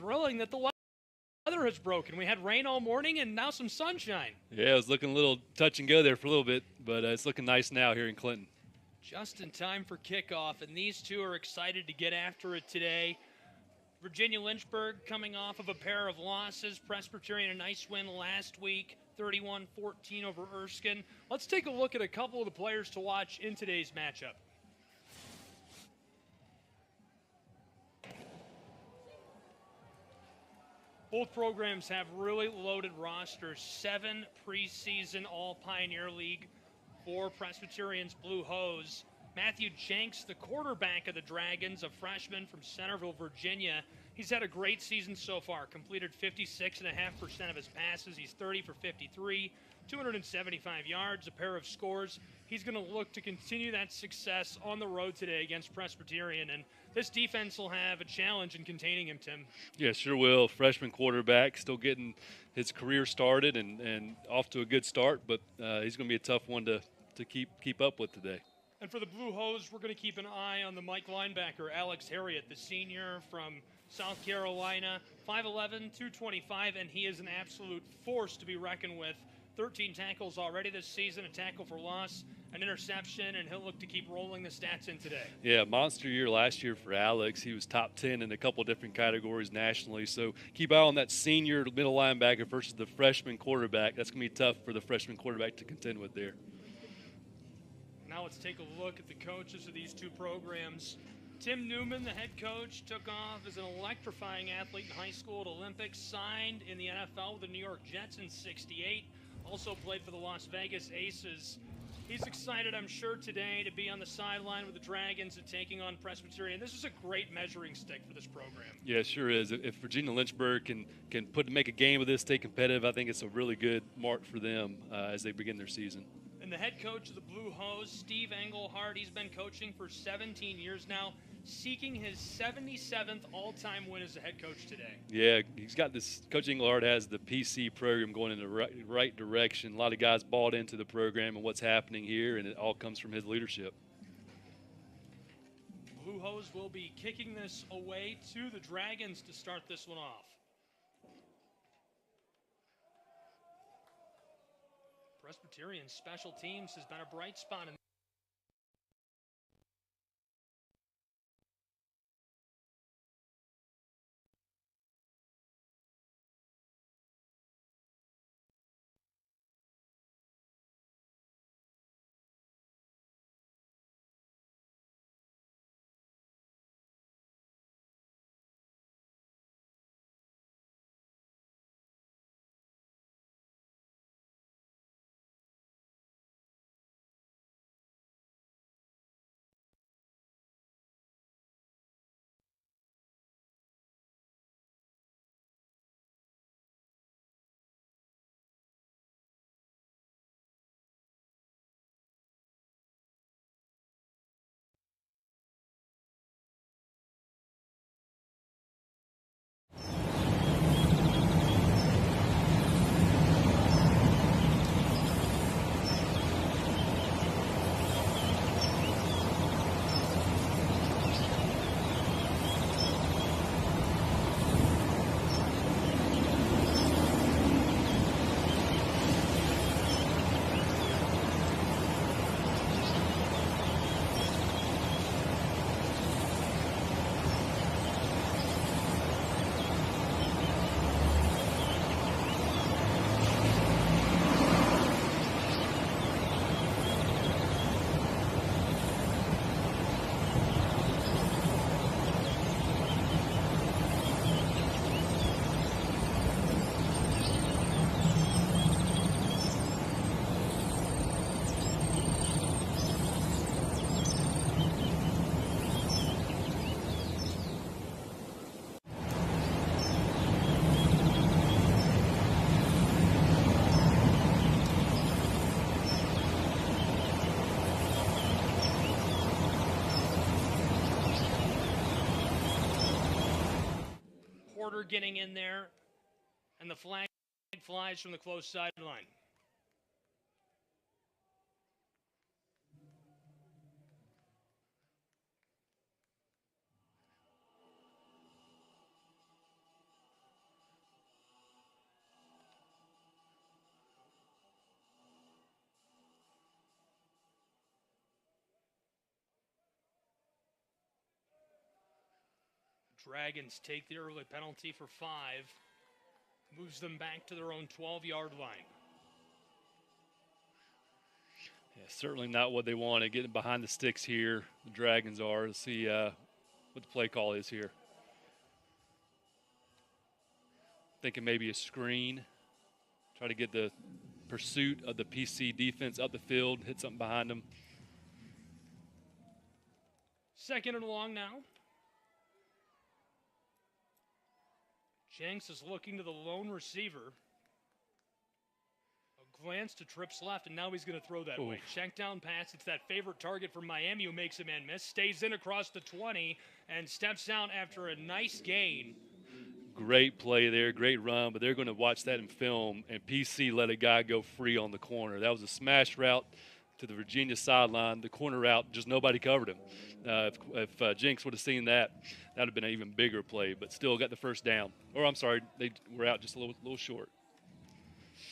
thrilling that the weather has broken. We had rain all morning and now some sunshine. Yeah, it was looking a little touch and go there for a little bit, but it's looking nice now here in Clinton. Just in time for kickoff, and these two are excited to get after it today. Virginia Lynchburg coming off of a pair of losses. Presbyterian a nice win last week, 31-14 over Erskine. Let's take a look at a couple of the players to watch in today's matchup. Both programs have really loaded rosters. 7 preseason All-Pioneer League for Presbyterian's Blue Hose. Matthew Jenks, the quarterback of the Dragons, a freshman from Centerville, Virginia. He's had a great season so far. Completed 56.5% of his passes. He's 30 for 53, 275 yards, a pair of scores. He's going to look to continue that success on the road today against Presbyterian, and this defense will have a challenge in containing him, Tim. Yeah, sure will. Freshman quarterback, still getting his career started and off to a good start, but he's going to be a tough one to keep up with today. And for the Blue Hose, we're going to keep an eye on the Mike linebacker, Alex Harriet, the senior from South Carolina, 5'11", 225, and he is an absolute force to be reckoned with. 13 tackles already this season, a tackle for loss, an interception, and he'll look to keep rolling the stats in today. Yeah, monster year last year for Alex. He was top 10 in a couple different categories nationally. So keep eye on that senior middle linebacker versus the freshman quarterback. That's going to be tough for the freshman quarterback to contend with there. Now let's take a look at the coaches of these two programs. Tim Newman, the head coach, took off as an electrifying athlete in high school at Olympics, signed in the NFL with the New York Jets in '68, also played for the Las Vegas Aces. He's excited, I'm sure, today to be on the sideline with the Dragons and taking on Presbyterian. This is a great measuring stick for this program. Yeah, it sure is. If Virginia Lynchburg can make a game of this, stay competitive, I think it's a really good mark for them as they begin their season. And the head coach of the Blue Hose, Steve Engelhardt, he's been coaching for 17 years now, seeking his 77th all-time win as a head coach today. Yeah, he's got this. Coach Engelhardt has the PC program going in the right direction. A lot of guys bought into the program and what's happening here, and it all comes from his leadership. Blue Hose will be kicking this away to the Dragons to start this one off. Presbyterian special teams has been a bright spot in Porter getting in there, and the flag flies from the close sideline. Dragons take the early penalty for 5. Moves them back to their own 12-yard line. Yeah, certainly not what they wanted. Getting behind the sticks here, the Dragons are. Let's see what the play call is here. Thinking maybe a screen. Try to get the pursuit of the PC defense up the field, hit something behind them. 2nd and long now. Jenks is looking to the lone receiver. A glance to trips left, and now he's going to throw that way. Check down pass. It's that favorite target from Miami who makes a man miss. Stays in across the 20 and steps out after a nice gain. Great play there, great run, but they're going to watch that in film, and PC let a guy go free on the corner. That was a smash route to the Virginia sideline. The corner route, just nobody covered him. If Jenks would have seen that, that would have been an even bigger play, but still got the first down. Or I'm sorry, they were out just a little short.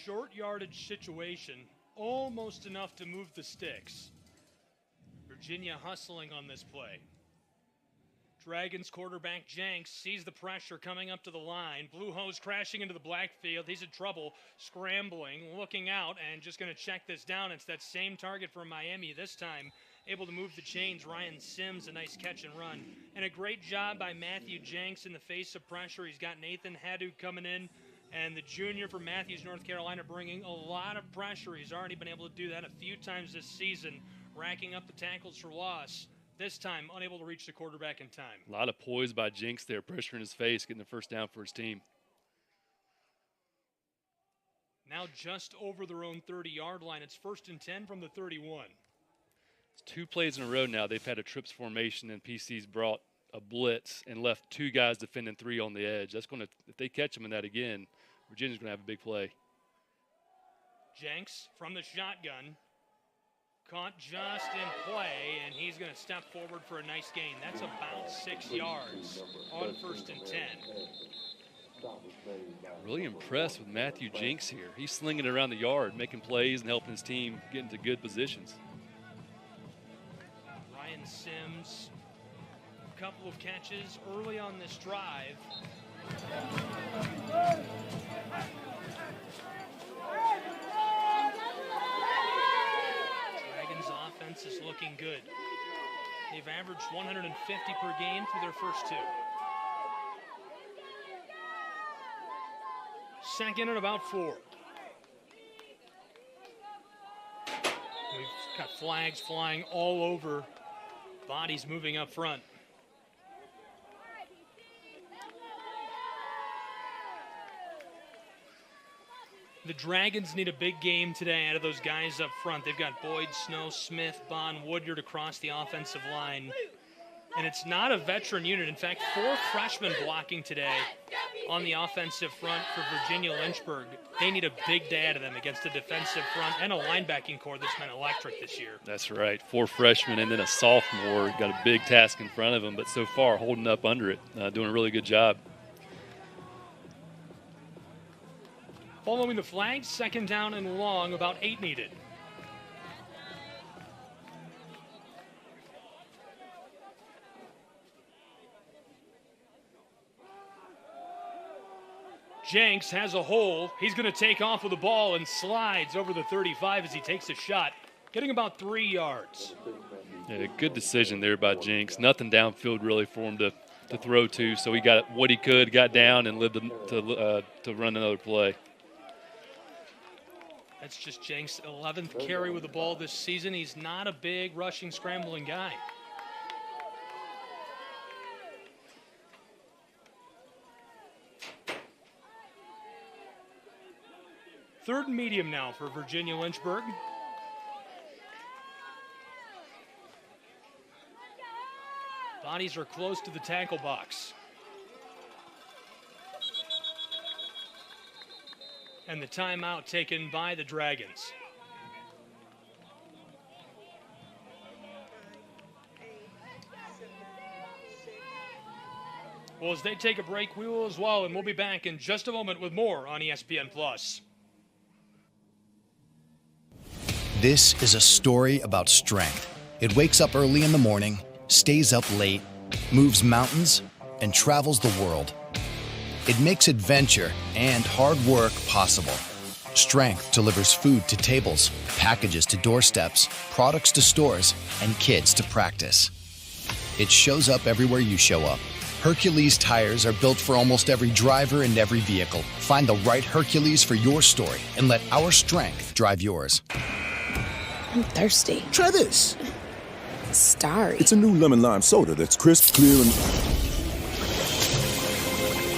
Short yardage situation, almost enough to move the sticks. Virginia hustling on this play. Dragons quarterback Jenks sees the pressure coming up to the line. Blue Hose crashing into the black field. He's in trouble, scrambling, looking out, and just going to check this down. It's that same target for Miami this time. Able to move the chains. Ryan Sims, a nice catch and run. And a great job by Matthew Jenks in the face of pressure. He's got Nathan Haddock coming in, and the junior from Matthews, North Carolina, bringing a lot of pressure. He's already been able to do that a few times this season, racking up the tackles for loss. This time, unable to reach the quarterback in time. A lot of poise by Jenks there, pressure in his face, getting the first down for his team. Now just over their own 30-yard line. It's 1st and 10 from the 31. It's 2 plays in a row now. They've had a trips formation, and PC's brought a blitz and left 2 guys defending 3 on the edge. That's going to, if they catch them in that again, Virginia's going to have a big play. Jenks from the shotgun. Caught just in play, and he's going to step forward for a nice gain. That's about 6 yards on 1st and 10. Really impressed with Matthew Jenks here. He's slinging it around the yard, making plays and helping his team get into good positions. Ryan Sims, a couple of catches early on this drive. Offense is looking good. They've averaged 150 per game through their first 2. 2nd and about 4. We've got flags flying all over, bodies moving up front. The Dragons need a big game today out of those guys up front. They've got Boyd, Snow, Smith, Bond, Woodyard across the offensive line. And it's not a veteran unit. In fact, 4 freshmen blocking today on the offensive front for Virginia Lynchburg. They need a big day out of them against a defensive front and a linebacking core that's been electric this year. That's right. 4 freshmen and then a sophomore. Got a big task in front of them, but so far holding up under it, doing a really good job. Following the flag, 2nd down and long, about 8 needed. Jenks has a hole. He's going to take off with the ball and slides over the 35 as he takes a shot, getting about 3 yards. Yeah, good decision there by Jenks. Nothing downfield really for him to throw to, so he got what he could, got down, and lived to run another play. That's just Jenks' 11th carry with the ball this season. He's not a big rushing, scrambling guy. Third and medium now for Virginia Lynchburg. Bodies are close to the tackle box. And the timeout taken by the Dragons. Well, as they take a break, we will as well, and we'll be back in just a moment with more on ESPN+. This is a story about strength. It wakes up early in the morning, stays up late, moves mountains, and travels the world. It makes adventure and hard work possible. Strength delivers food to tables, packages to doorsteps, products to stores, and kids to practice. It shows up everywhere you show up. Hercules tires are built for almost every driver and every vehicle. Find the right Hercules for your story and let our strength drive yours. I'm thirsty. Try this. Starry. It's a new lemon lime soda that's crisp, clear, and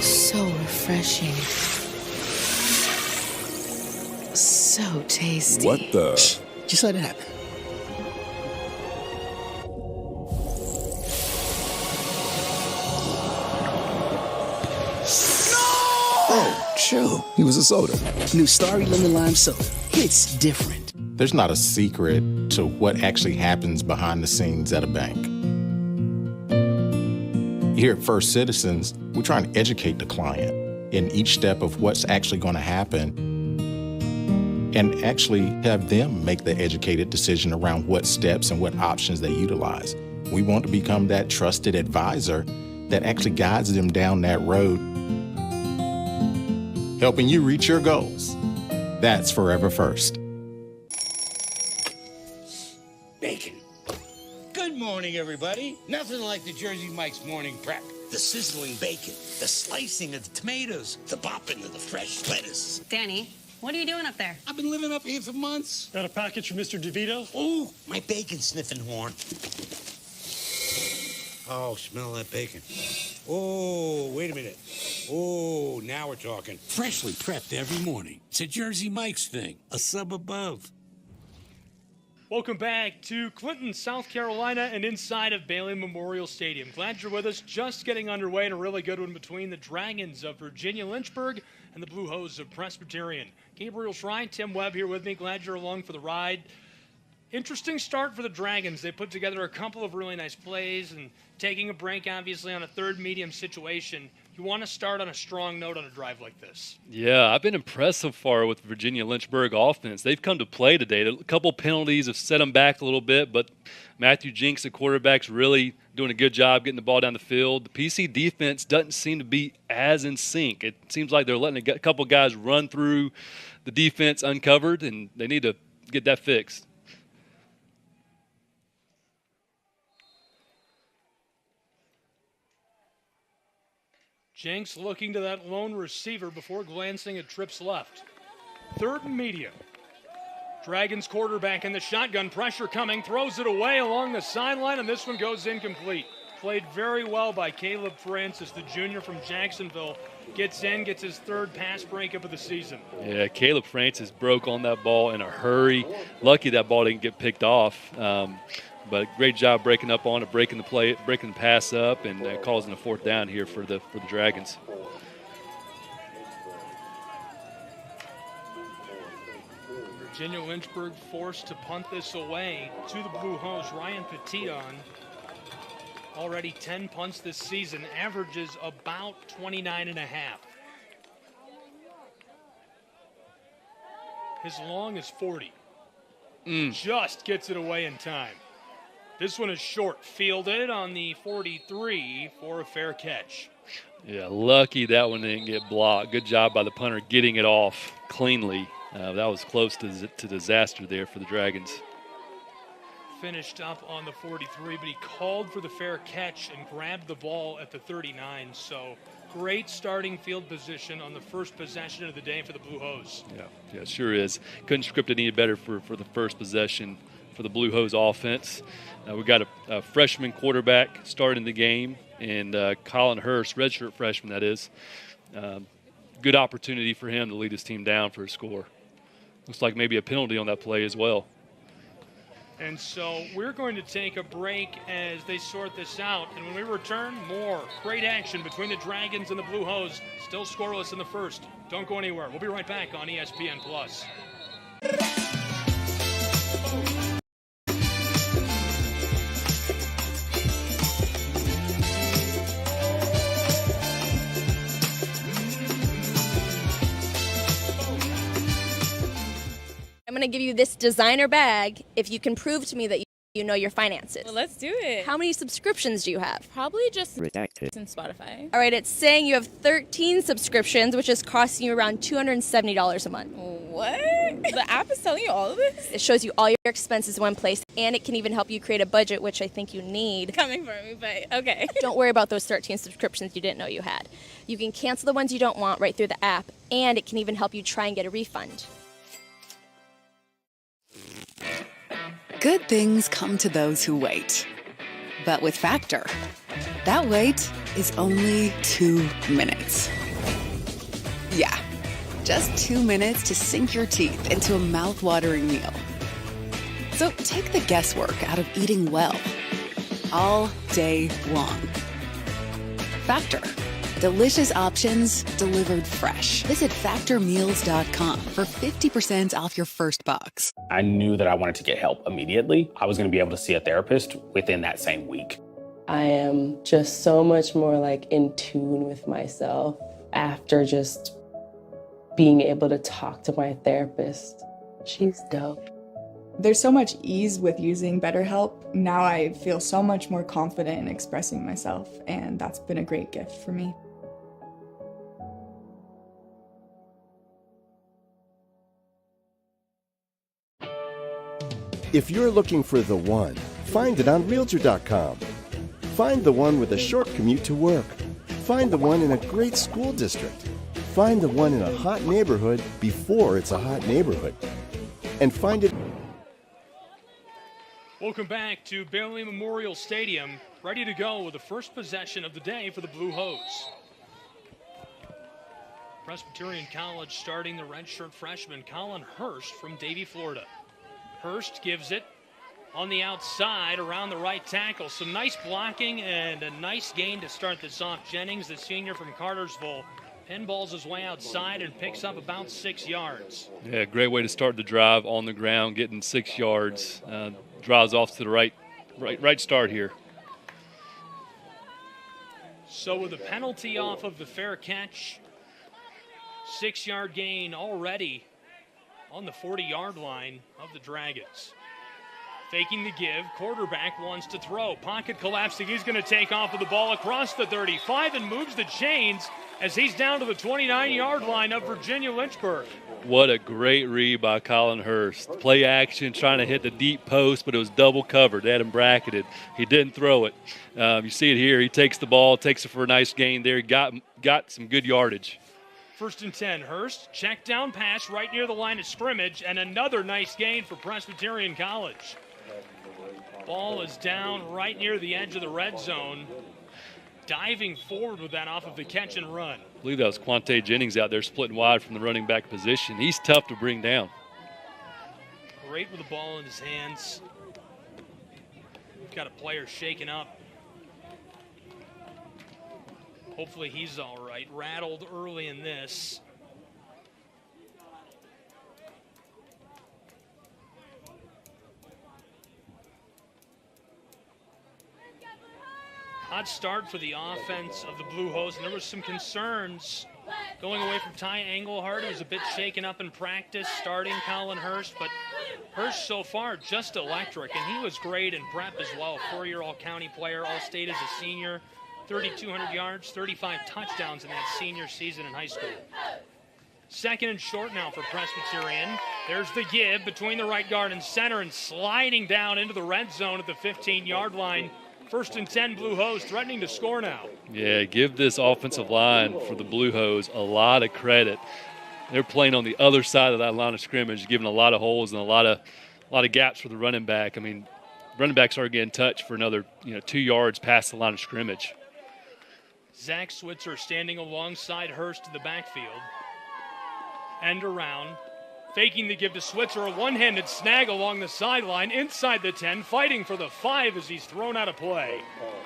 so refreshing. So tasty. what the? Just let it happen. Oh, true. He was a soda. New Starry Lemon Lime Soda. It's different. There's not a secret to what actually happens behind the scenes at a bank. Here at First Citizens, we're trying to educate the client in each step of what's actually going to happen and actually have them make the educated decision around what steps and what options they utilize. We want to become that trusted advisor that actually guides them down that road, helping you reach your goals. That's Forever First. Bacon. Good morning, everybody. Nothing like the Jersey Mike's morning prep. The sizzling bacon, the slicing of the tomatoes, the bopping of the fresh lettuce. Danny, what are you doing up there? I've been living up here for months. Got a package from Mr. DeVito? Oh, my bacon sniffing horn. Oh, smell that bacon. Oh, wait a minute. Oh, now we're talking. Freshly prepped every morning. It's a Jersey Mike's thing, a sub above. Welcome back to Clinton, South Carolina, and inside of Bailey Memorial Stadium. Glad you're with us. Just getting underway in a really good one between the Dragons of Virginia Lynchburg and the Blue Hose of Presbyterian. Gabriel Shrine, Tim Webb here with me. Glad you're along for the ride. Interesting start for the Dragons. They put together a couple of really nice plays and taking a break, obviously, on a third medium situation. You want to start on a strong note on a drive like this. Yeah, I've been impressed so far with Virginia Lynchburg offense. They've come to play today. A couple penalties have set them back a little bit, but Matthew Jinks, the quarterback's really doing a good job getting the ball down the field. The PC defense doesn't seem to be as in sync. It seems like they're letting a couple guys run through the defense uncovered, and they need to get that fixed. Jenks looking to that lone receiver before glancing at trips left. Third and medium. Dragons quarterback in the shotgun, pressure coming, throws it away along the sideline, and this one goes incomplete. Played very well by Caleb Francis, the junior from Jacksonville. Gets in, gets his third pass breakup of the season. Yeah, Caleb Francis broke on that ball in a hurry. Lucky that ball didn't get picked off. But great job breaking up on it, breaking the pass up, and causing a fourth down here for the Dragons. Virginia Lynchburg forced to punt this away to the Blue Hose. Ryan Petiton, already 10 punts this season, averages about 29 and a half. His long is 40. Just gets it away in time. This one is short, fielded on the 43 for a fair catch. Yeah, lucky that one didn't get blocked. Good job by the punter getting it off cleanly. That was close to disaster there for the Dragons. Finished up on the 43, but he called for the fair catch and grabbed the ball at the 39. So great starting field position on the first possession of the day for the Blue Hose. Yeah, it sure is. Couldn't script it any better for the first possession for the Blue Hose offense. We got a freshman quarterback starting the game, and Colin Hurst, redshirt freshman that is. Good opportunity for him to lead his team down for a score. Looks like maybe a penalty on that play as well. And so we're going to take a break as they sort this out. And when we return, more great action between the Dragons and the Blue Hose. Still scoreless in the first. Don't go anywhere. We'll be right back on ESPN+. I'm going to give you this designer bag if you can prove to me that You know your finances. Well, let's do it. How many subscriptions do you have? Probably just Redacted and Spotify. All right, it's saying you have 13 subscriptions, which is costing you around $270 a month. What? The app is telling you all of this? It shows you all your expenses in one place, and it can even help you create a budget, which I think you need. Coming for me, but okay. Don't worry about those 13 subscriptions you didn't know you had. You can cancel the ones you don't want right through the app, and it can even help you try and get a refund. Good things come to those who wait. But with Factor, that wait is only 2 minutes. Yeah, just 2 minutes to sink your teeth into a mouth-watering meal. So take the guesswork out of eating well, all day long. Factor. Delicious options delivered fresh. Visit factormeals.com for 50% off your first box. I knew that I wanted to get help immediately. I was going to be able to see a therapist within that same week. I am just so much more like in tune with myself after just being able to talk to my therapist. She's dope. There's so much ease with using BetterHelp. Now I feel so much more confident in expressing myself, and that's been a great gift for me. If you're looking for the one, find it on Realtor.com. Find the one with a short commute to work. Find the one in a great school district. Find the one in a hot neighborhood before it's a hot neighborhood. And find it. Welcome back to Bailey Memorial Stadium. Ready to go with the first possession of the day for the Blue Hose. Presbyterian College starting the redshirt freshman Colin Hurst from Davie, Florida. Hurst gives it on the outside around the right tackle. Some nice blocking and a nice gain to start this off. Jennings, the senior from Cartersville, pinballs his way outside and picks up about 6 yards. Yeah, great way to start the drive on the ground, getting 6 yards. Drives off to the right start here. So with a penalty off of the fair catch, 6-yard gain already on the 40-yard line of the Dragons. Faking the give, quarterback wants to throw. Pocket collapsing, he's going to take off with the ball across the 35 and moves the chains as he's down to the 29-yard line of Virginia Lynchburg. What a great read by Colin Hurst. Play action, trying to hit the deep post, but it was double covered. They had him bracketed. He didn't throw it. You see it here. He takes the ball, takes it for a nice gain there. He got some good yardage. 1st and 10, Hurst, check down pass right near the line of scrimmage, and another nice gain for Presbyterian College. Ball is down right near the edge of the red zone. Diving forward with that off of the catch and run. I believe that was Quante Jennings out there splitting wide from the running back position. He's tough to bring down. Great with the ball in his hands. Got a player shaken up. Hopefully he's all right. Rattled early in this. Hot start for the offense of the Blue Hose, and there was some concerns going away from Ty Engelhardt. He was a bit shaken up in practice, starting Colin Hurst, but Hurst so far just electric, and he was great in prep as well. 4-year All-County player, All-State as a senior, 3,200 yards, 35 touchdowns in that senior season in high school. 2nd and short now for Presbyterian. There's the give between the right guard and center, and sliding down into the red zone at the 15-yard line. 1st and 10, Blue Hose threatening to score now. Yeah, give this offensive line for the Blue Hose a lot of credit. They're playing on the other side of that line of scrimmage, giving a lot of holes and a lot of gaps for the running back. I mean, running backs are getting touched for another 2 yards past the line of scrimmage. Zach Switzer standing alongside Hurst in the backfield. End around. Faking the give to Switzer, a one-handed snag along the sideline, inside the 10, fighting for the 5 as he's thrown out of play.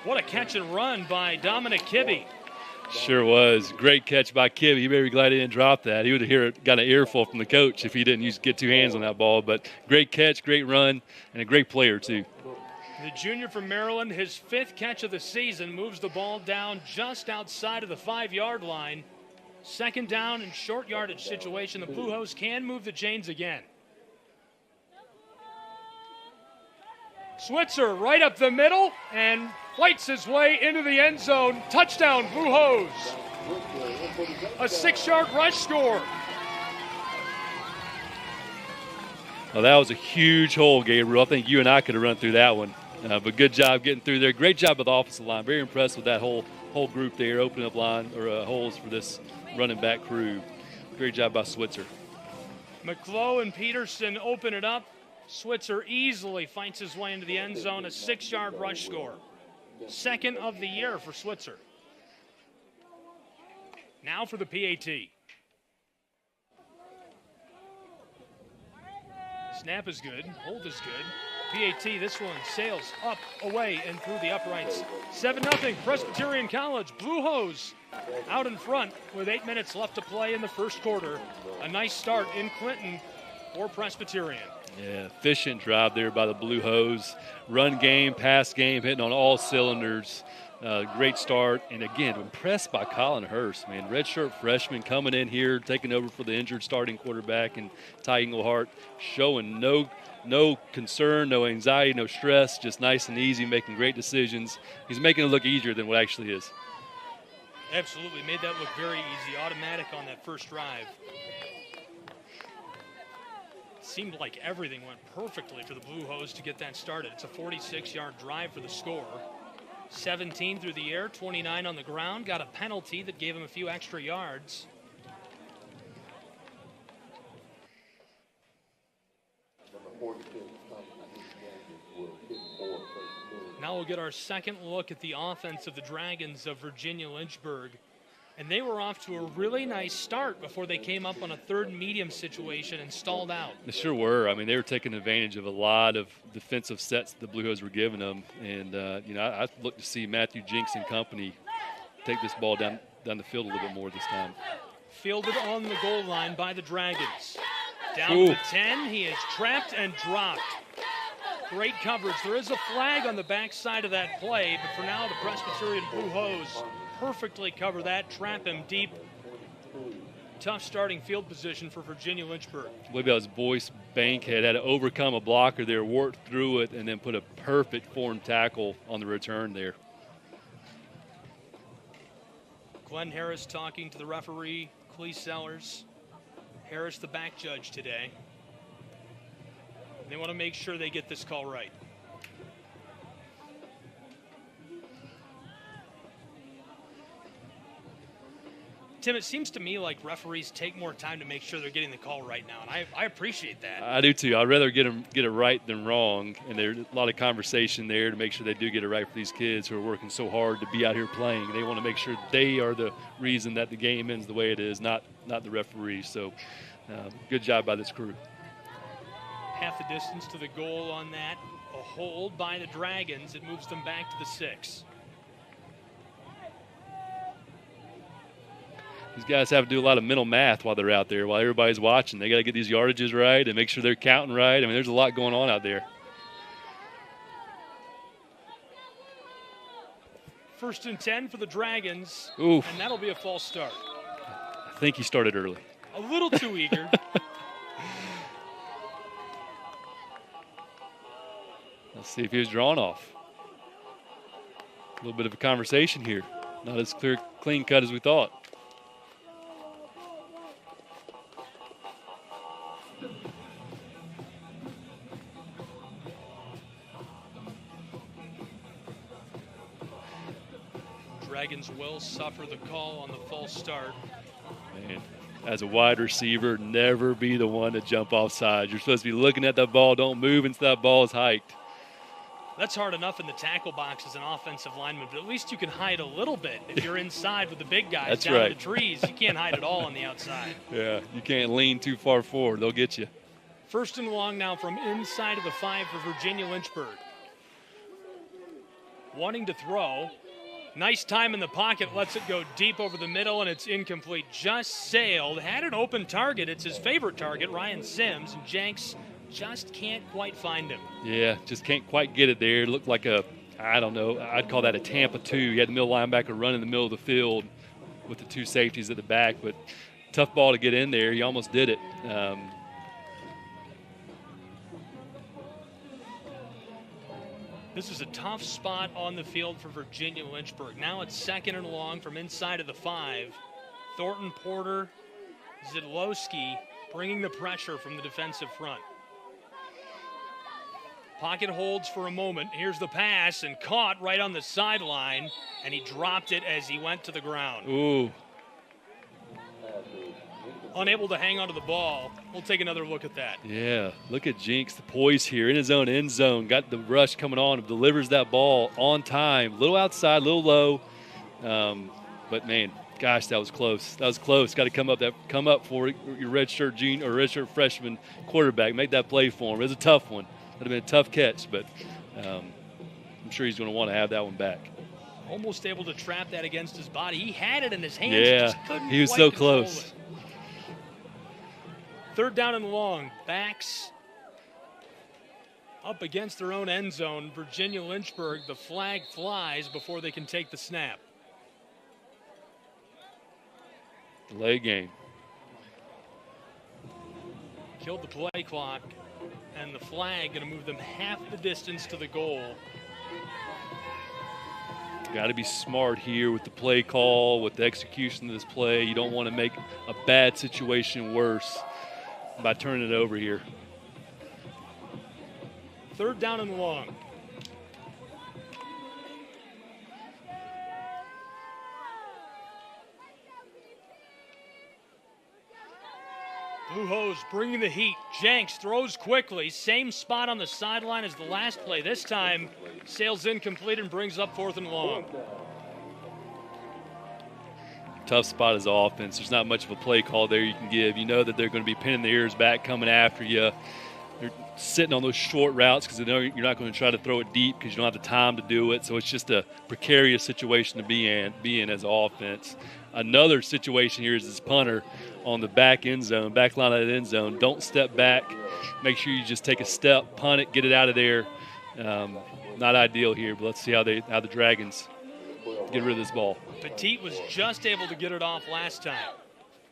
What a catch and run by Dominic Kibbe. Sure was. Great catch by Kibbe. He may be glad he didn't drop that. He would have got an earful from the coach if he didn't get 2 hands on that ball. But great catch, great run, and a great player, too. The junior from Maryland, his 5th catch of the season, moves the ball down just outside of the 5-yard line. 2nd down and short yardage situation. The Blue Hose can move the chains again. Switzer right up the middle and fights his way into the end zone. Touchdown, Blue Hose. A 6-yard rush score. Well, that was a huge hole, Gabriel. I think you and I could have run through that one. But good job getting through there. Great job with the offensive line. Very impressed with that whole group there, opening up holes for this running back crew. Great job by Switzer. McClough and Peterson open it up. Switzer easily fights his way into the end zone. A 6-yard rush score. Second of the year for Switzer. Now for the PAT. Snap is good. Hold is good. PAT, this one sails up, away, and through the uprights. 7-0, Presbyterian College. Blue Hose out in front with 8 minutes left to play in the first quarter. A nice start in Clinton for Presbyterian. Yeah, efficient drive there by the Blue Hose. Run game, pass game, hitting on all cylinders. Great start. And again, impressed by Colin Hurst, man. Redshirt freshman coming in here, taking over for the injured starting quarterback, and Ty Englehart showing no concern, no anxiety, no stress, just nice and easy, making great decisions. He's making it look easier than what actually is. Absolutely, made that look very easy, automatic on that first drive. Seemed like everything went perfectly for the Blue Hose to get that started. It's a 46-yard drive for the score. 17 through the air, 29 on the ground. Got a penalty that gave him a few extra yards. Now we'll get our second look at the offense of the Dragons of Virginia Lynchburg. And they were off to a really nice start before they came up on a third medium situation and stalled out. They sure were. I mean, they were taking advantage of a lot of defensive sets the Blue Hose were giving them. And, I looked to see Matthew Jinks and company take this ball down the field a little bit more this time. Fielded on the goal line by the Dragons. Down to the 10. He is trapped and dropped. Great coverage. There is a flag on the backside of that play, but for now the Presbyterian Blue Hose perfectly cover that, trap him deep. Tough starting field position for Virginia Lynchburg. I believe that was Boyce Bankhead, had to overcome a blocker there, worked through it, and then put a perfect form tackle on the return there. Glenn Harris talking to the referee, Clee Sellers. Harris, the back judge today. They want to make sure they get this call right. Tim, it seems to me like referees take more time to make sure they're getting the call right now, and I appreciate that. I do too. I'd rather get it right than wrong, and there's a lot of conversation there to make sure they do get it right for these kids who are working so hard to be out here playing. They want to make sure they are the reason that the game ends the way it is, not the referee. So good job by this crew. Half the distance to the goal on that. A hold by the Dragons. It moves them back to the 6. These guys have to do a lot of mental math while they're out there, while everybody's watching. They got to get these yardages right and make sure they're counting right. I mean, there's a lot going on out there. First and 10 for the Dragons. Oof. And that'll be a false start. I think he started early. A little too eager. Let's see if he was drawn off. A little bit of a conversation here. Not as clean cut as we thought. Dragons will suffer the call on the false start. Man, as a wide receiver, never be the one to jump off sides. You're supposed to be looking at that ball. Don't move until that ball is hiked. That's hard enough in the tackle box as an offensive lineman, but at least you can hide a little bit if you're inside with the big guys. That's down right. in the trees. You can't hide it all on the outside. Yeah, you can't lean too far forward. They'll get you. First and long now from inside of the 5 for Virginia Lynchburg. Wanting to throw. Nice time in the pocket, lets it go deep over the middle, and it's incomplete. Just sailed, had an open target. It's his favorite target, Ryan Sims, and Jenks just can't quite find him. Yeah, just can't quite get it there. It looked like I don't know, I'd call that a Tampa 2. You had the middle linebacker run in the middle of the field with the 2 safeties at the back, but tough ball to get in there. He almost did it. This is a tough spot on the field for Virginia Lynchburg. Now it's 2nd and long from inside of the 5. Thornton, Porter, Zidlowski bringing the pressure from the defensive front. Pocket holds for a moment. Here's the pass and caught right on the sideline, and he dropped it as he went to the ground. Ooh. Unable to hang onto the ball. We'll take another look at that. Yeah, look at Jinx, the poise here in his own end zone. Got the rush coming on, delivers that ball on time. A little outside, a little low. But, man, gosh, that was close. That was close. Got to come up for your redshirt freshman quarterback. Make that play for him. It was a tough one. Would have been a tough catch, but I'm sure he's going to want to have that one back. Almost able to trap that against his body. He had it in his hands. Yeah, he was so close. 3rd down and long. Backs up against their own end zone. Virginia Lynchburg, the flag flies before they can take the snap. Delay game. Killed the play clock, and the flag going to move them half the distance to the goal. Got to be smart here with the play call, with the execution of this play. You don't want to make a bad situation worse by turning it over here. 3rd down and long. Blue Hose bringing the heat. Jenks throws quickly. Same spot on the sideline as the last play. This time, sails incomplete and brings up 4th and long. Tough spot as offense. There's not much of a play call there you can give. You know that they're going to be pinning their ears back, coming after you. They're sitting on those short routes because they know you're not going to try to throw it deep because you don't have the time to do it. So it's just a precarious situation to be in as an offense. Another situation here is this punter on the back end zone, back line of that end zone. Don't step back. Make sure you just take a step, punt it, get it out of there. Not ideal here, but let's see how the Dragons get rid of this ball. Petit was just able to get it off last time.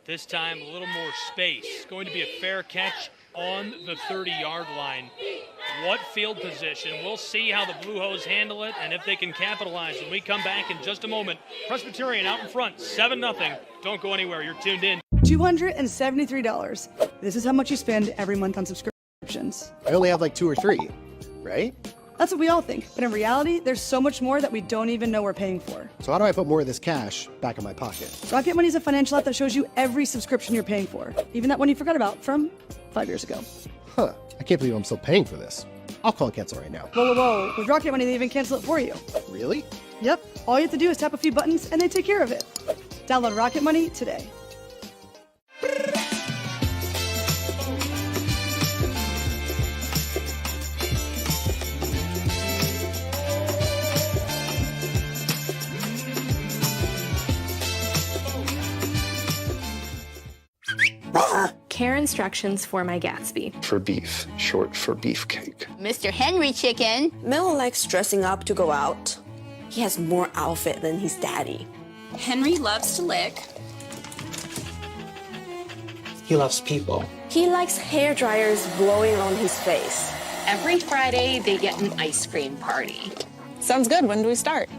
This time, a little more space. Going to be a fair catch on the 30-yard line. What field position? We'll see how the Blue Hose handle it and if they can capitalize. When we come back in just a moment, Presbyterian out in front, 7-0. Don't go anywhere. You're tuned in. $273. This is how much you spend every month on subscriptions. I only have like 2 or 3, right? That's what we all think. But in reality, there's so much more that we don't even know we're paying for. So how do I put more of this cash back in my pocket? Rocket Money is a financial app that shows you every subscription you're paying for, even that one you forgot about from 5 years ago. Huh. I can't believe I'm still paying for this. I'll call and cancel right now. Whoa, whoa, whoa. With Rocket Money, they even cancel it for you. Really? Yep. All you have to do is tap a few buttons and they take care of it. Download Rocket Money today. Care instructions for my Gatsby. For beef, short for beefcake. Mr. Henry Chicken. Mel likes dressing up to go out. He has more outfit than his daddy. Henry loves to lick. He loves people. He likes hair dryers blowing on his face. Every Friday, they get an ice cream party. Sounds good. When do we start?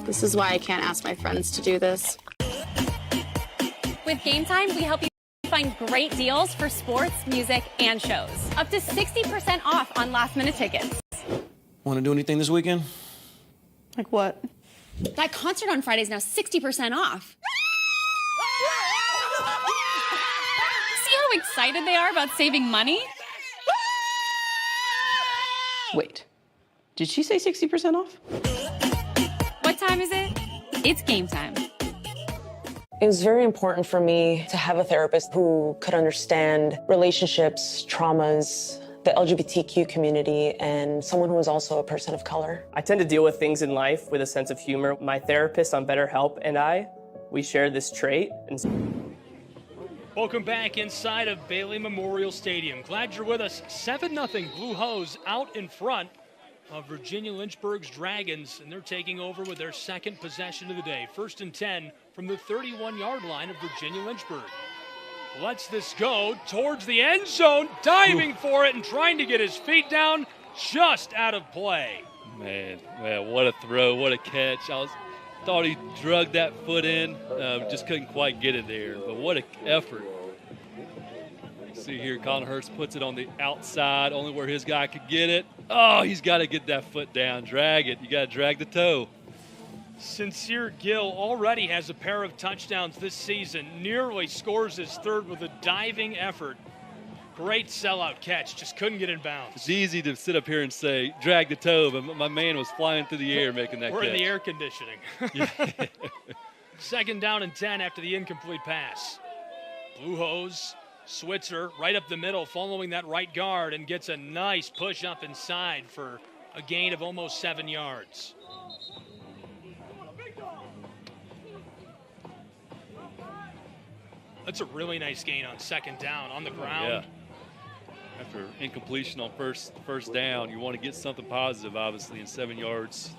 This is why I can't ask my friends to do this. With Game Time, we help you find great deals for sports, music, and shows. Up to 60% off on last-minute tickets. Want to do anything this weekend? Like what? That concert on Friday is now 60% off. See how excited they are about saving money? Wait, did she say 60% off? What time is it? It's Game Time. It was very important for me to have a therapist who could understand relationships, traumas, the LGBTQ community, and someone who was also a person of color. I tend to deal with things in life with a sense of humor. My therapist on BetterHelp and we share this trait. Welcome back inside of Bailey Memorial Stadium. Glad you're with us. 7-0 Blue Hose out in front of Virginia Lynchburg's Dragons, and they're taking over with their second possession of the day. 1st and 10 from the 31-yard line of Virginia Lynchburg. lets this go towards the end zone, diving for it and trying to get his feet down, just out of play. Man, what a throw, what a catch. Thought he drug that foot in, just couldn't quite get it there, but what an effort. You see here, Colin Hurst puts it on the outside, only where his guy could get it. Oh, he's got to get that foot down, drag it. You got to drag the toe. Sincere Gill already has a pair of touchdowns this season, nearly scores his third with a diving effort. Great sellout catch, just couldn't get in bounds. It's easy to sit up here and say, drag the toe, but my man was flying through the air making that catch. We're in the air conditioning. Second down and 10 after the incomplete pass. Blue Hose, Switzer right up the middle, following that right guard, and gets a nice push up inside for a gain of almost 7 yards. That's a really nice gain on second down on the ground. Yeah. After incompletion on first down, you want to get something positive, obviously, and 7 yards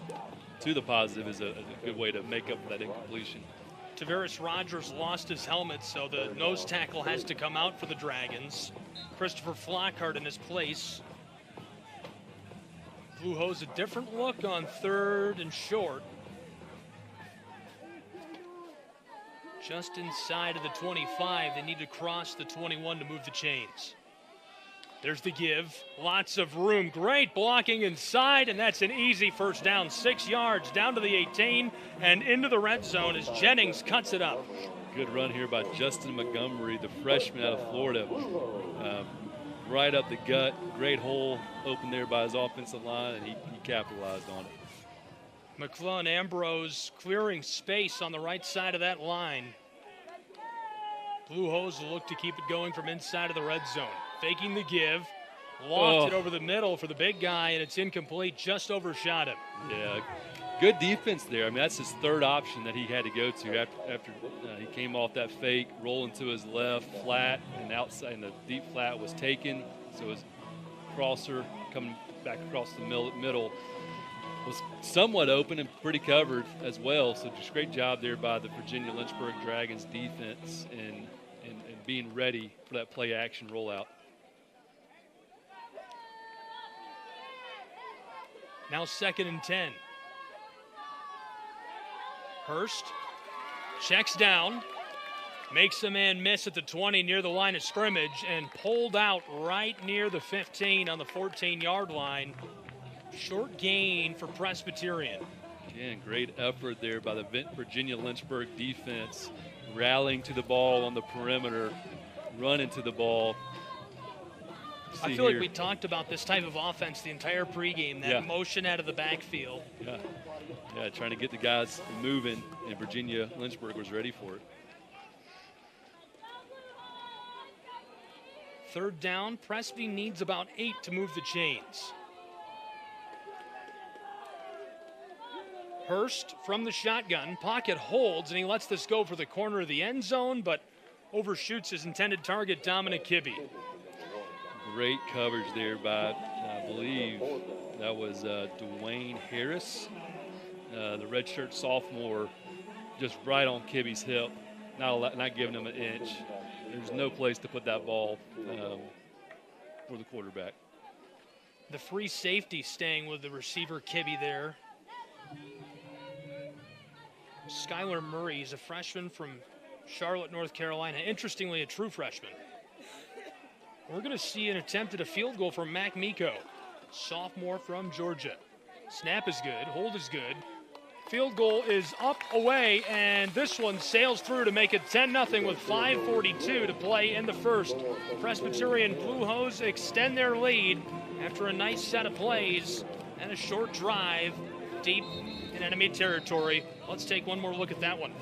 to the positive is a good way to make up for that incompletion. Tavares Rogers lost his helmet, so the nose tackle has to come out for the Dragons. Christopher Flockhart in his place. Blue Hose a different look on third and short. Just inside of the 25, they need to cross the 21 to move the chains. There's the give, lots of room, great blocking inside, and that's an easy first down, 6 yards down to the 18 and into the red zone as Jennings cuts it up. Good run here by Justin Montgomery, the freshman out of Florida. Right up the gut, great hole open there by his offensive line, and he capitalized on it. McClellan Ambrose clearing space on the right side of that line. Blue Hose will look to keep it going from inside of the red zone. Faking the give, lofted over the middle for the big guy, and it's incomplete, just overshot him. Yeah, good defense there. I mean, that's his third option that he had to go to after he came off that fake, rolling to his left, flat, and outside, and the deep flat was taken. So his crosser coming back across the middle was somewhat open and pretty covered as well. So just great job there by the Virginia Lynchburg Dragons defense and being ready for that play action rollout. Now 2nd and 10. Hurst checks down, makes a man miss at the 20 near the line of scrimmage, and pulled out right near the 15 on the 14-yard line. Short gain for Presbyterian. Again, great effort there by the Virginia Lynchburg defense, rallying to the ball on the perimeter, running to the ball. I feel like we talked about this type of offense the entire pregame, that motion out of the backfield. Yeah, trying to get the guys moving, and Virginia Lynchburg was ready for it. Third down, Presby needs about 8 to move the chains. Hurst from the shotgun, pocket holds, and he lets this go for the corner of the end zone, but overshoots his intended target, Dominic Kibbe. Great coverage there by, I believe, that was Dwayne Harris, the redshirt sophomore, just right on Kibbe's hip, not giving him an inch. There's no place to put that ball for the quarterback. The free safety staying with the receiver Kibbe there. Skylar Murray is a freshman from Charlotte, North Carolina. Interestingly, a true freshman. We're going to see an attempt at a field goal from Mac Miko, sophomore from Georgia. Snap is good, hold is good. Field goal is up, away, and this one sails through to make it 10-0 with 5:42 to play in the first. Presbyterian Blue Hose extend their lead after a nice set of plays and a short drive deep in enemy territory. Let's take one more look at that one.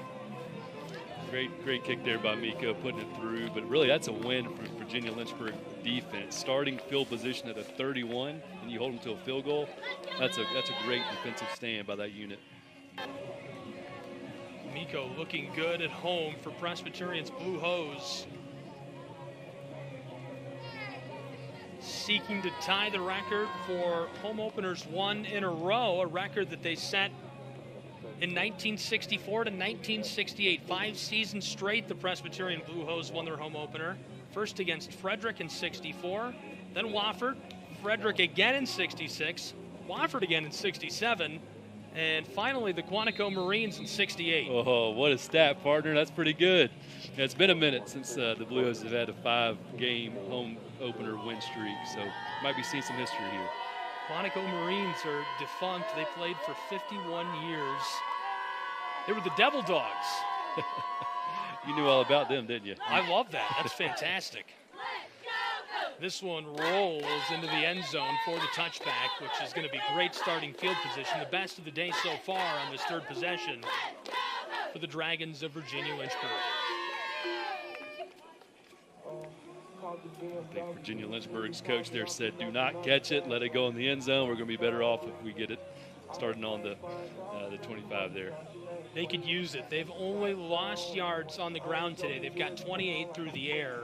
Great kick there by Miko, putting it through, but really that's a win for Virginia Lynchburg defense. Starting field position at a 31, and you hold them to a field goal. That's a great defensive stand by that unit. Miko looking good at home for Presbyterian's Blue Hose. Seeking to tie the record for home openers 1 in a row, a record that they set In 1964 to 1968, 5 seasons straight, the Presbyterian Blue Hose won their home opener. First against Frederick in 64, then Wofford, Frederick again in 66, Wofford again in 67, and finally the Quantico Marines in 68. Oh, what a stat, partner. That's pretty good. It's been a minute since the Blue Hoses have had a 5-game home opener win streak, so might be seeing some history here. Quantico Marines are defunct. They played for 51 years. They were the Devil Dogs. You knew all about them, didn't you? I love that. That's fantastic. This one rolls into the end zone for the touchback, which is going to be great starting field position. The best of the day so far on this third possession for the Dragons of Virginia Lynchburg. I think Virginia Lynchburg's coach there said, do not catch it, let it go in the end zone. We're going to be better off if we get it starting on the 25 there. They could use it. They've only lost yards on the ground today. They've got 28 through the air.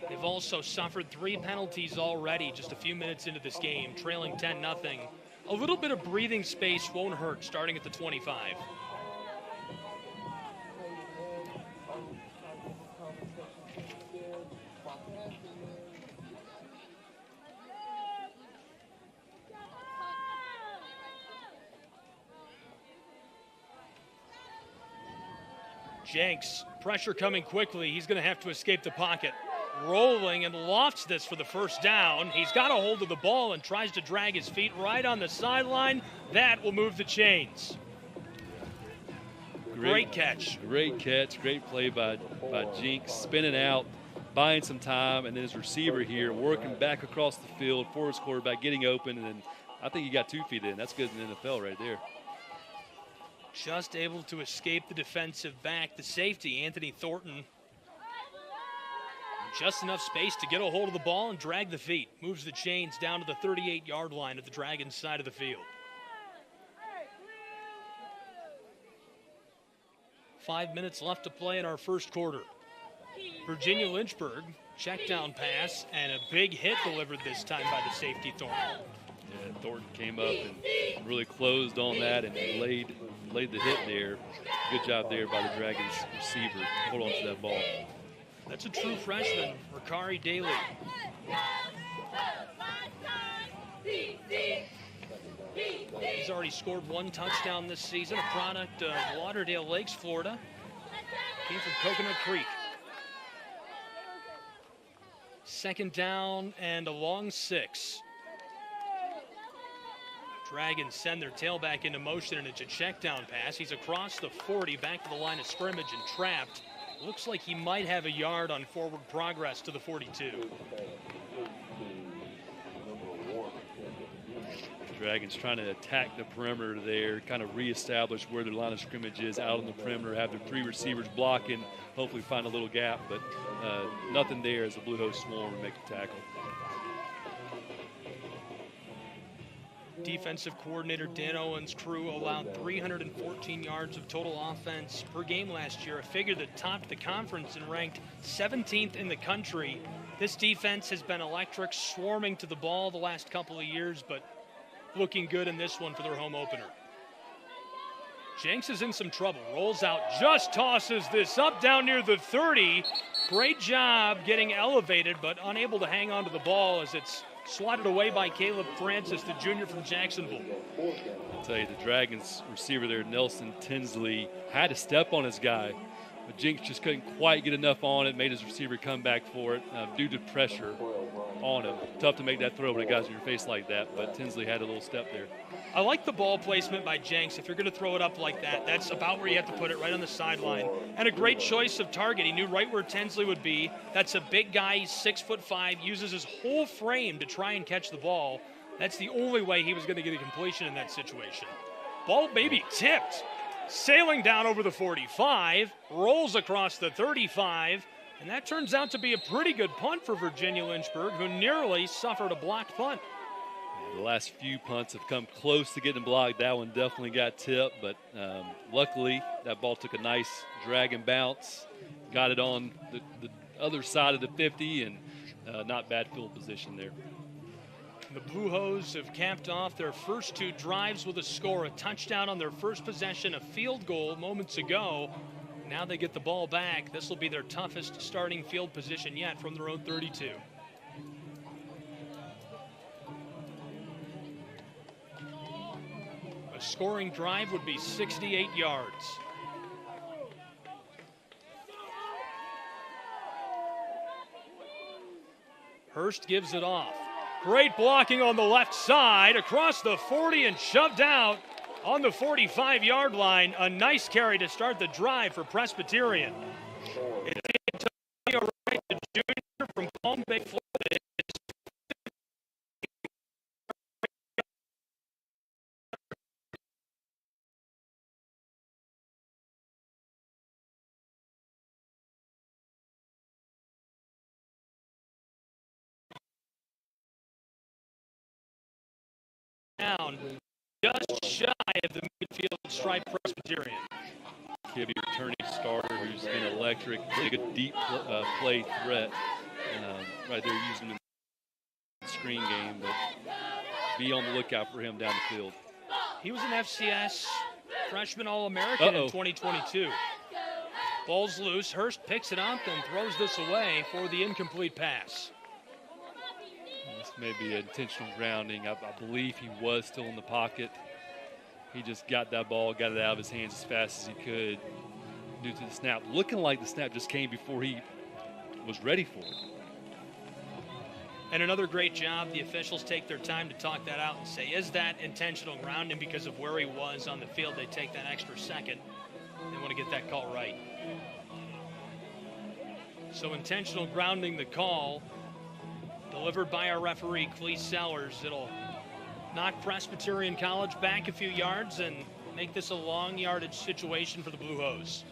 They've also suffered 3 penalties already just a few minutes into this game, trailing 10-0. A little bit of breathing space won't hurt starting at the 25. Jenks, pressure coming quickly. He's going to have to escape the pocket. Rolling and lofts this for the first down. He's got a hold of the ball and tries to drag his feet right on the sideline. That will move the chains. Great catch. Great catch. Great play by Jenks. Spinning out, buying some time, and then his receiver here working back across the field for his quarterback, getting open, and then I think he got 2 feet in. That's good in the NFL right there. Just able to escape the defensive back, the safety, Anthony Thornton. Just enough space to get a hold of the ball and drag the feet. Moves the chains down to the 38-yard line at the Dragons' side of the field. 5 minutes left to play in our first quarter. Virginia Lynchburg, check down pass, and a big hit delivered this time by the safety Thornton. Yeah, Thornton came up and really closed on that and laid the hit there. Good job there by the Dragons receiver. Hold on to that ball. That's a true freshman, Ricari Daly. He's already scored 1 touchdown this season, a product of Lauderdale Lakes, Florida. Came from Coconut Creek. Second down and a long 6. Dragons send their tailback into motion, and it's a check down pass. He's across the 40, back to the line of scrimmage and trapped. Looks like he might have a yard on forward progress to the 42. Dragons trying to attack the perimeter there, kind of reestablish where their line of scrimmage is out on the perimeter, have their 3 receivers blocking, hopefully find a little gap, but nothing there as the Blue Hose swarm and make the tackle. Defensive coordinator Dan Owen's crew allowed 314 yards of total offense per game last year, a figure that topped the conference and ranked 17th in the country. This defense has been electric, swarming to the ball the last couple of years, but looking good in this one for their home opener. Jenks is in some trouble, rolls out, just tosses this up down near the 30. Great job getting elevated, but unable to hang on to the ball as it's swatted away by Caleb Francis, the junior from Jacksonville. I'll tell you, the Dragons receiver there, Nelson Tinsley, had to step on his guy, but Jenks just couldn't quite get enough on it, made his receiver come back for it due to pressure on him. Tough to make that throw when it goes in your face like that, but Tinsley had a little step there. I like the ball placement by Jenks. If you're going to throw it up like that, that's about where you have to put it, right on the sideline. And a great choice of target. He knew right where Tinsley would be. That's a big guy. He's 6'5", uses his whole frame to try and catch the ball. That's the only way he was going to get a completion in that situation. Ball maybe tipped. Sailing down over the 45, rolls across the 35, and that turns out to be a pretty good punt for Virginia Lynchburg, who nearly suffered a blocked punt. The last few punts have come close to getting blocked. That one definitely got tipped, but luckily that ball took a nice drag and bounce, got it on the other side of the 50, and not bad field position there. The Blue Hose have capped off their first 2 drives with a score, a touchdown on their first possession, a field goal moments ago. Now they get the ball back. This will be their toughest starting field position yet from their own 32. A scoring drive would be 68 yards. Hurst gives it off. Great blocking on the left side, across the 40 and shoved out on the 45-yard line. A nice carry to start the drive for Presbyterian. It's Antonio Wright, the junior from Palm Bay, Florida. Down just shy of the midfield stripe Presbyterian. Kibbe, returning starter, who's been electric, really good deep play threat. Right there, using him in the screen game, but be on the lookout for him down the field. He was an FCS freshman All-American in 2022. Ball's loose. Hurst picks it up and throws this away for the incomplete pass. This may be intentional grounding. I believe he was still in the pocket. He just got that ball, got it out of his hands as fast as he could due to the snap. Looking like the snap just came before he was ready for it. And another great job. The officials take their time to talk that out and say, is that intentional grounding because of where he was on the field? They take that extra second. They want to get that call right. So intentional grounding, the call, delivered by our referee, Clee Sellers. It'll knock Presbyterian College back a few yards and make this a long yardage situation for the Blue Hose.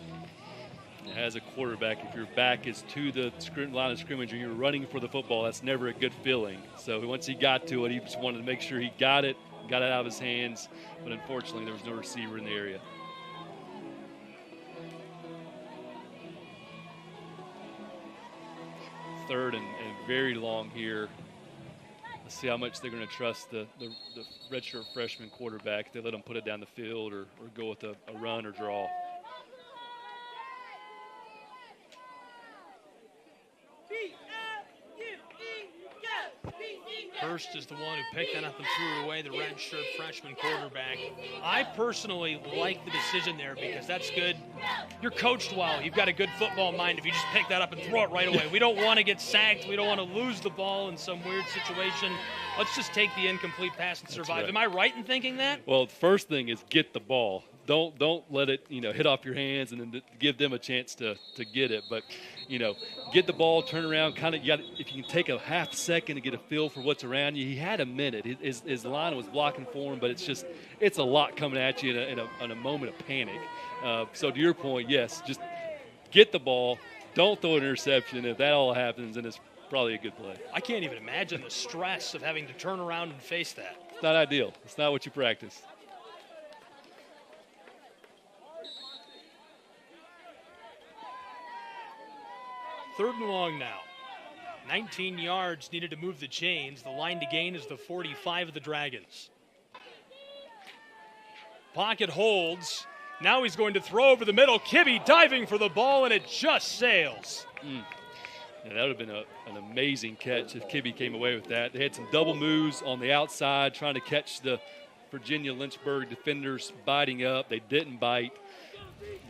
As a quarterback, if your back is to the line of scrimmage and you're running for the football, that's never a good feeling. So once he got to it, he just wanted to make sure he got it out of his hands. But unfortunately, there was no receiver in the area. Third and very long here. Let's see how much they're going to trust the redshirt freshman quarterback. They let him put it down the field or go with a run or draw. Hurst is the one who picked that up and threw it away, the redshirt freshman quarterback. I personally like the decision there because that's good. You're coached well. You've got a good football mind if you just pick that up and throw it right away. We don't want to get sacked. We don't want to lose the ball in some weird situation. Let's just take the incomplete pass and survive. Right. Am I right in thinking that? Well, the first thing is get the ball. Don't let it, hit off your hands and then give them a chance to get it. But, get the ball, turn around, if you can take a half second to get a feel for what's around you. He had a minute. His line was blocking for him, but it's a lot coming at you in a moment of panic. So to your point, yes, just get the ball. Don't throw an interception. If that all happens, then it's probably a good play. I can't even imagine the stress of having to turn around and face that. It's not ideal. It's not what you practice. Third and long now. 19 yards needed to move the chains. The line to gain is the 45 of the Dragons. Pocket holds. Now he's going to throw over the middle. Kibbe diving for the ball, and it just sails. Yeah, that would have been an amazing catch if Kibbe came away with that. They had some double moves on the outside trying to catch the Virginia Lynchburg defenders biting up. They didn't bite.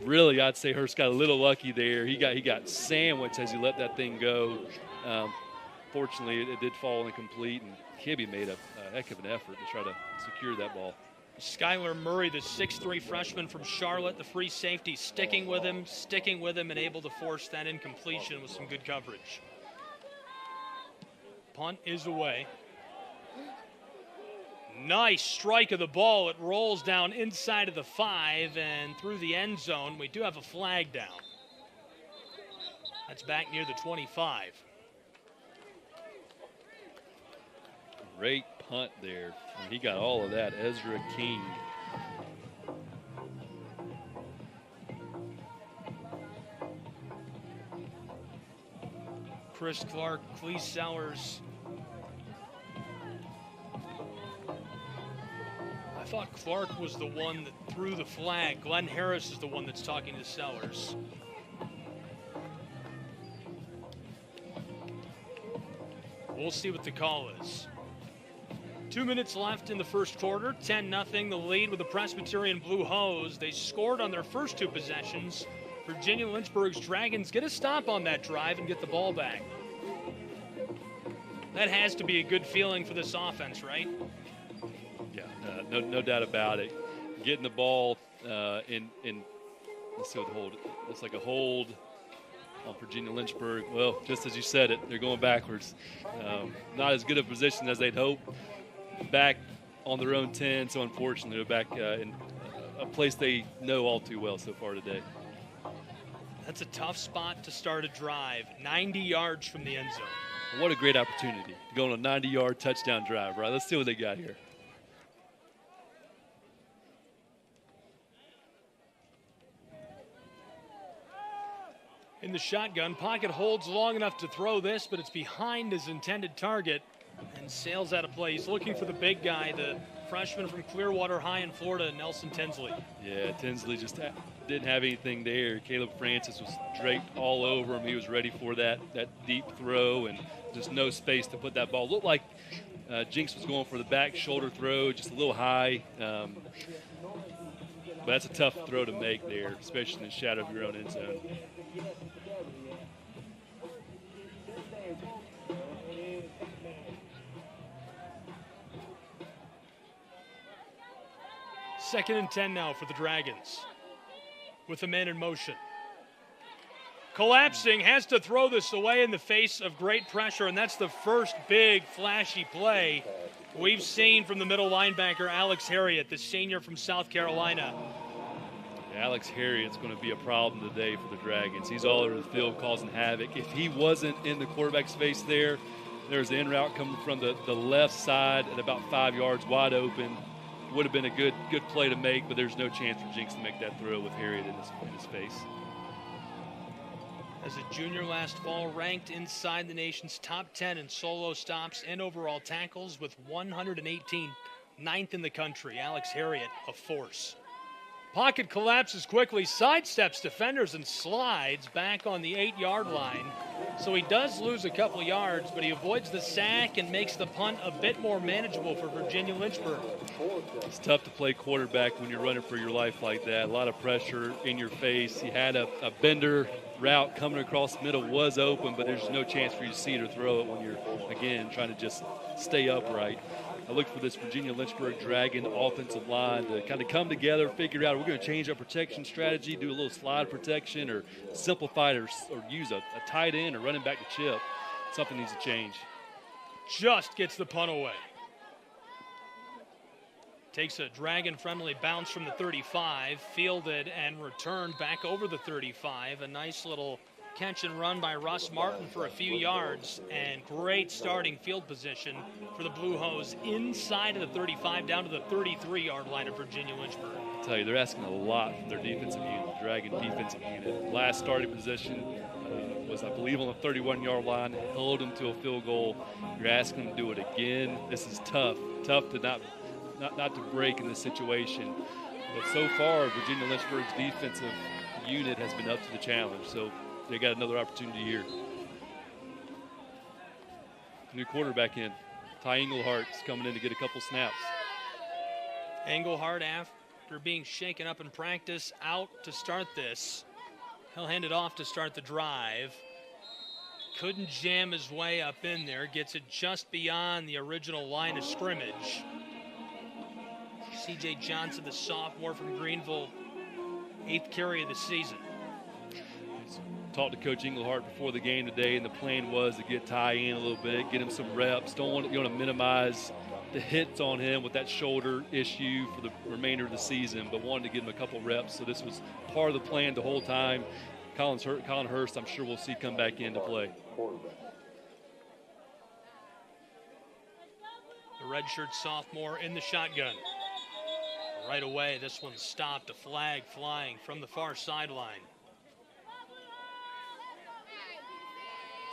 Really, I'd say Hurst got a little lucky there. He got sandwiched as he let that thing go. Fortunately, it did fall incomplete, and Kibbe made a heck of an effort to try to secure that ball. Skylar Murray, the 6'3 freshman from Charlotte, the free safety, sticking with him, and able to force that incompletion with some good coverage. Punt is away. Nice strike of the ball. It rolls down inside of the 5 and through the end zone. We do have a flag down. That's back near the 25. Great punt there. And he got all of that. Ezra King. Chris Clark, Clee Sellers I thought Clark was the one that threw the flag. Glenn Harris is the one that's talking to Sellers. We'll see what the call is. 2 minutes left in the first quarter. 10-0 the lead with the Presbyterian Blue Hose. They scored on their first 2 possessions. Virginia Lynchburg's Dragons get a stop on that drive and get the ball back. That has to be a good feeling for this offense, right? Yeah, no doubt about it. Getting the ball in let's see what the hold. Looks like a hold on Virginia Lynchburg. Well, just as you said it, they're going backwards. Not as good a position as they'd hope. Back on their own 10, so unfortunately they're back in a place they know all too well so far today. That's a tough spot to start a drive. 90 yards from the end zone. What a great opportunity to go on a 90-yard touchdown drive, right? Let's see what they got here. In the shotgun, Pocket holds long enough to throw this, but it's behind his intended target and sails out of play. He's looking for the big guy, the freshman from Clearwater High in Florida, Nelson Tinsley. Yeah, Tinsley just didn't have anything there. Caleb Francis was draped all over him. He was ready for that deep throw and just no space to put that ball. Looked like Jinx was going for the back shoulder throw, just a little high. But that's a tough throw to make there, especially in the shadow of your own end zone. Second and 10 now for the Dragons with the man in motion. Collapsing, has to throw this away in the face of great pressure, and that's the first big flashy play we've seen from the middle linebacker Alex Harriet, the senior from South Carolina. Alex Harriet's going to be a problem today for the Dragons. He's all over the field causing havoc. If he wasn't in the quarterback's face there's the in route coming from the left side at about 5 yards wide open. Would have been a good play to make, but there's no chance for Jinx to make that throw with Harriet in his face. As a junior last fall, ranked inside the nation's top 10 in solo stops and overall tackles with 118, 9th in the country. Alex Harriet, a force. Pocket collapses quickly, sidesteps defenders and slides back on the 8-yard line. So he does lose a couple yards, but he avoids the sack and makes the punt a bit more manageable for Virginia Lynchburg. It's tough to play quarterback when you're running for your life like that. A lot of pressure in your face. He had a bender route coming across the middle, was open, but there's no chance for you to see it or throw it when you're, again, trying to just stay upright. I look for this Virginia Lynchburg Dragon offensive line to kind of come together, figure out we're going to change our protection strategy, do a little slide protection, or simplify it, or use a tight end or running back to chip. Something needs to change. Just gets the punt away. Takes a Dragon-friendly bounce from the 35, fielded and returned back over the 35. A nice little catch and run by Russ Martin for a few yards, and great starting field position for the Blue Hose inside of the 35 down to the 33-yard line of Virginia Lynchburg. I'll tell you, they're asking a lot from their defensive unit, the Dragon defensive unit. Last starting position was, I believe, on the 31-yard line, held them to a field goal. You're asking them to do it again. This is tough to not to break in this situation. But so far, Virginia Lynchburg's defensive unit has been up to the challenge. So they got another opportunity here. New quarterback in. Ty Englehart's coming in to get a couple snaps. Engelhardt, after being shaken up in practice, out to start this. He'll hand it off to start the drive. Couldn't jam his way up in there. Gets it just beyond the original line of scrimmage. C.J. Johnson, the sophomore from Greenville, 8th carry of the season. Talked to Coach Engelhardt before the game today, and the plan was to get Ty in a little bit, get him some reps. You want to minimize the hits on him with that shoulder issue for the remainder of the season, but wanted to give him a couple reps. So this was part of the plan the whole time. Colin Hurst, I'm sure we'll see come back into play. The redshirt sophomore in the shotgun. Right away, this one stopped, a flag flying from the far sideline.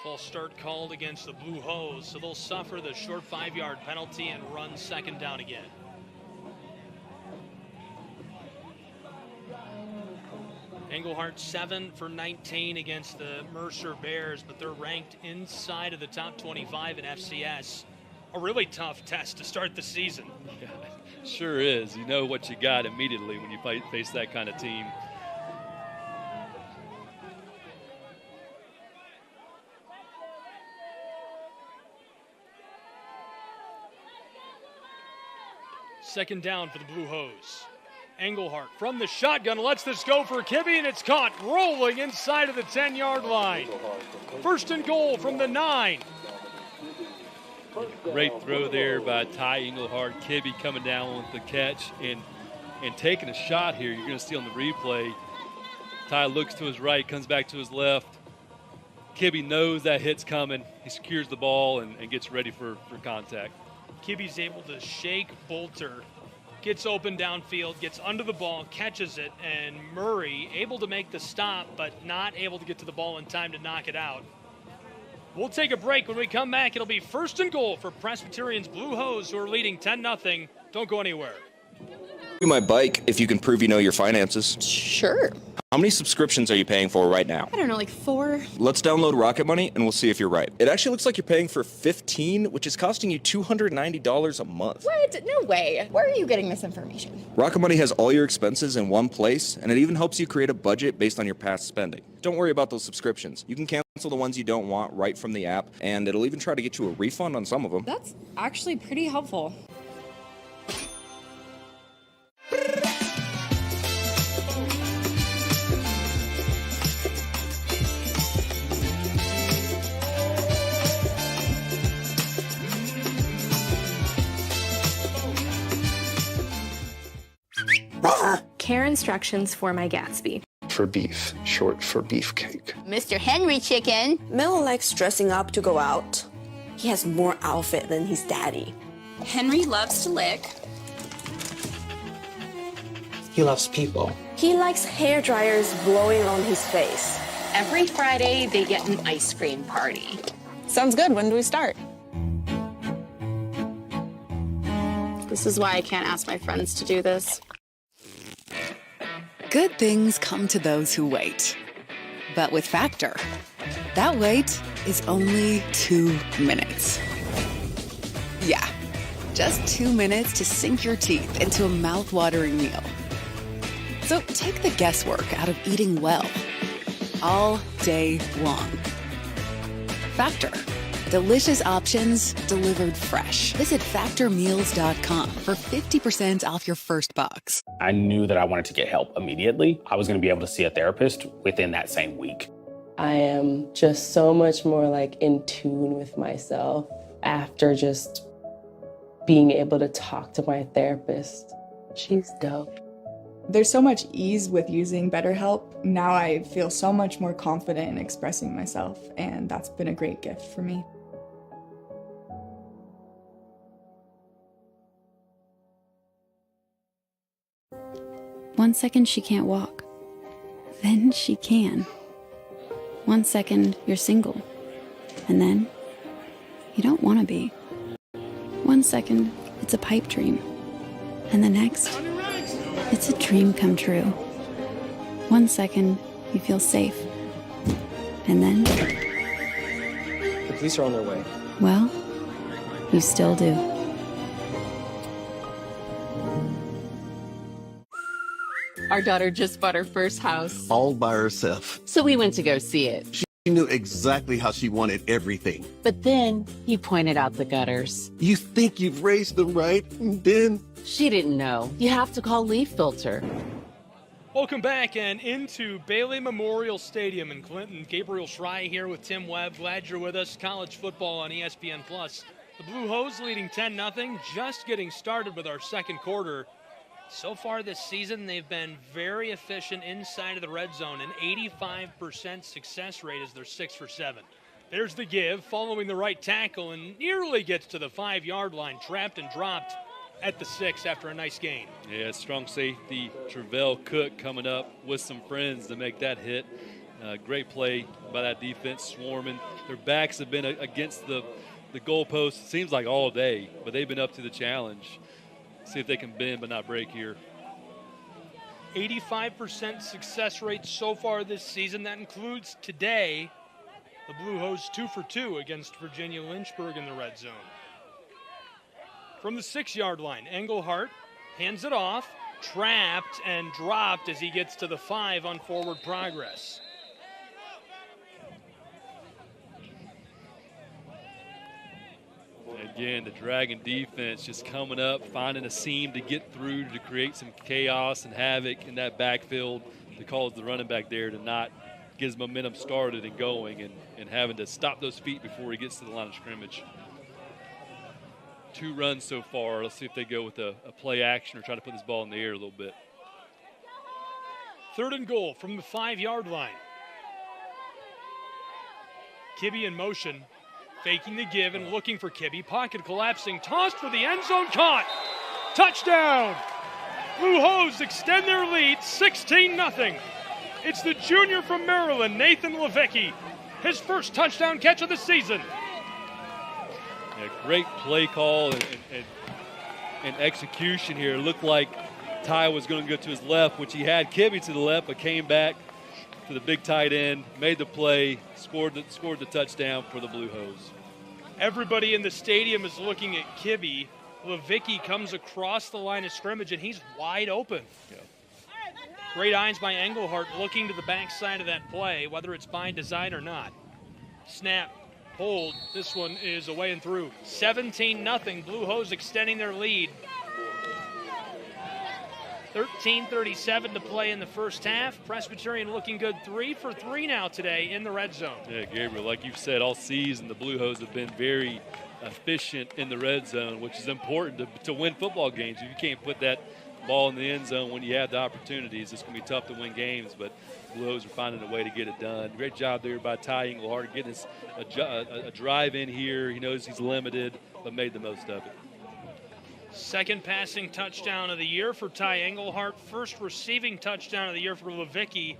False start called against the Blue Hose, so they'll suffer the short 5-yard penalty and run second down again. Englehart 7 for 19 against the Mercer Bears, but they're ranked inside of the top 25 in FCS. A really tough test to start the season. Yeah, sure is. You know what you got immediately when you face that kind of team. Second down for the Blue Hose. Englehart from the shotgun lets this go for Kibbe, and it's caught rolling inside of the 10-yard line. First and goal from the 9. Great throw there by Ty Englehart. Kibbe coming down with the catch and taking a shot here. You're going to see on the replay, Ty looks to his right, comes back to his left. Kibbe knows that hit's coming. He secures the ball and gets ready for contact. Kibbe's able to shake Bolter, gets open downfield, gets under the ball, catches it, and Murray able to make the stop, but not able to get to the ball in time to knock it out. We'll take a break. When we come back, it'll be first and goal for Presbyterian's Blue Hose, who are leading 10-0. Don't go anywhere. My bike if you can prove you know your finances. Sure. How many subscriptions are you paying for right now? I don't know, like 4. Let's download Rocket Money and we'll see if you're right. It actually looks like you're paying for 15, which is costing you $290 a month. What? No way. Where are you getting this information? Rocket Money has all your expenses in one place, and it even helps you create a budget based on your past spending. Don't worry about those subscriptions. You can cancel the ones you don't want right from the app, and it'll even try to get you a refund on some of them. That's actually pretty helpful. Care instructions for my Gatsby. For beef, short for beefcake. Mr. Henry Chicken. Mel likes dressing up to go out. He has more outfit than his daddy. Henry loves to lick. He loves people. He likes hair dryers blowing on his face. Every Friday, they get an ice cream party. Sounds good. When do we start? This is why I can't ask my friends to do this. Good things come to those who wait. But with Factor, that wait is only 2 minutes. Yeah, just 2 minutes to sink your teeth into a mouth-watering meal. So take the guesswork out of eating well, all day long. Factor. Delicious options delivered fresh. Visit factormeals.com for 50% off your first box. I knew that I wanted to get help immediately. I was going to be able to see a therapist within that same week. I am just so much more like in tune with myself after just being able to talk to my therapist. She's dope. There's so much ease with using BetterHelp. Now I feel so much more confident in expressing myself, and that's been a great gift for me. One second she can't walk, then she can. 1 second you're single, and then you don't want to be. 1 second it's a pipe dream, and the next it's a dream come true. 1 second you feel safe, and then, The police are on their way. well, you still do. Our daughter just bought her first house. All by herself. So we went to go see it. She knew exactly how she wanted everything. But then he pointed out the gutters. You think you've raised them right, and then... She didn't know. You have to call Leaf Filter. Welcome back and into Bailey Memorial Stadium in Clinton. Gabriel Schrei here with Tim Webb. Glad you're with us. College football on ESPN+. The Blue Hose leading 10-0, just getting started with our second quarter. So far this season, they've been very efficient inside of the red zone. An 85% success rate as they're 6 for 7. There's the give, following the right tackle, and nearly gets to the 5-yard line. Trapped and dropped at the 6 after a nice gain. Yeah, strong safety Travell Cook coming up with some friends to make that hit. Great play by that defense, swarming. Their backs have been against the goalpost, it seems like all day, but they've been up to the challenge. See if they can bend but not break here. 85% success rate so far this season. That includes today. The Blue Hose 2 for 2 against Virginia Lynchburg in the red zone. From the 6-yard line, Engelhardt hands it off, trapped and dropped as he gets to the 5 on forward progress. Again, the Dragon defense just coming up, finding a seam to get through to create some chaos and havoc in that backfield to cause the running back there to not get his momentum started and going, and having to stop those feet before he gets to the line of scrimmage. 2 runs so far. Let's see if they go with a play action or try to put this ball in the air a little bit. 3rd and goal from the 5-yard line. Kibbe in motion, faking the give and looking for Kibbe. Pocket collapsing, tossed for the end zone, caught. Touchdown! Blue Hose extend their lead, 16-0. It's the junior from Maryland, Nathan Levicki. His first touchdown catch of the season. A great play call and execution here. It looked like Ty was going to go to his left, which he had Kibbe to the left, but came back to the big tight end, made the play, scored the touchdown for the Blue Hose. Everybody in the stadium is looking at Kibbe. Levicki comes across the line of scrimmage, and he's wide open. Yeah. Great eyes by Engelhardt looking to the backside of that play, whether it's by design or not. Snap, hold. This one is away and through. 17-0. Blue Hose extending their lead. 13:37 to play in the first half. Presbyterian looking good, 3 for 3 now today in the red zone. Yeah, Gabriel, like you've said, all season the Blue Hose have been very efficient in the red zone, which is important to win football games. If you can't put that ball in the end zone when you have the opportunities, it's going to be tough to win games, but Blue Hose are finding a way to get it done. Great job there by Ty Engelhardt getting a drive in here. He knows he's limited, but made the most of it. Second passing touchdown of the year for Ty Engelhardt. First receiving touchdown of the year for Levicki.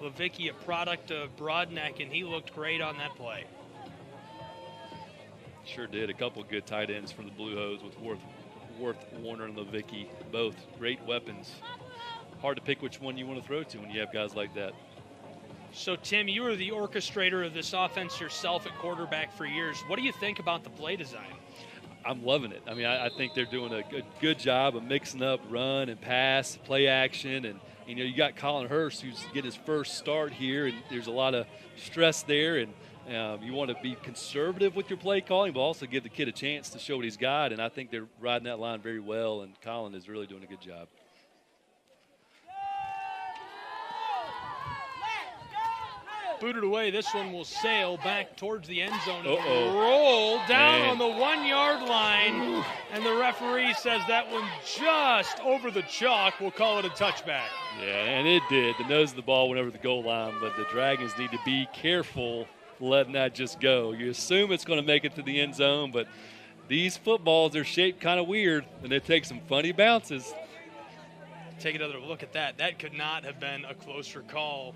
Levicki, a product of Broadneck, and he looked great on that play. Sure did. A couple good tight ends for the Blue Hose with Worth, Warner, and Levicki. Both great weapons. Hard to pick which one you want to throw to when you have guys like that. So, Tim, you were the orchestrator of this offense yourself at quarterback for years. What do you think about the play design? I'm loving it. I mean, I think they're doing a good job of mixing up run and pass, play action. And, you know, you got Colin Hurst who's getting his first start here, and there's a lot of stress there. And you want to be conservative with your play calling, but also give the kid a chance to show what he's got. And I think they're riding that line very well, and Colin is really doing a good job. Booted away. This one will sail back towards the end zone. Roll down on the 1-yard line. And the referee says that one just over the chalk. We'll call it a touchback. Yeah, and it did. The nose of the ball went over the goal line, but the Dragons need to be careful letting that just go. You assume it's going to make it to the end zone, but these footballs are shaped kind of weird, and they take some funny bounces. Take another look at that. That could not have been a closer call.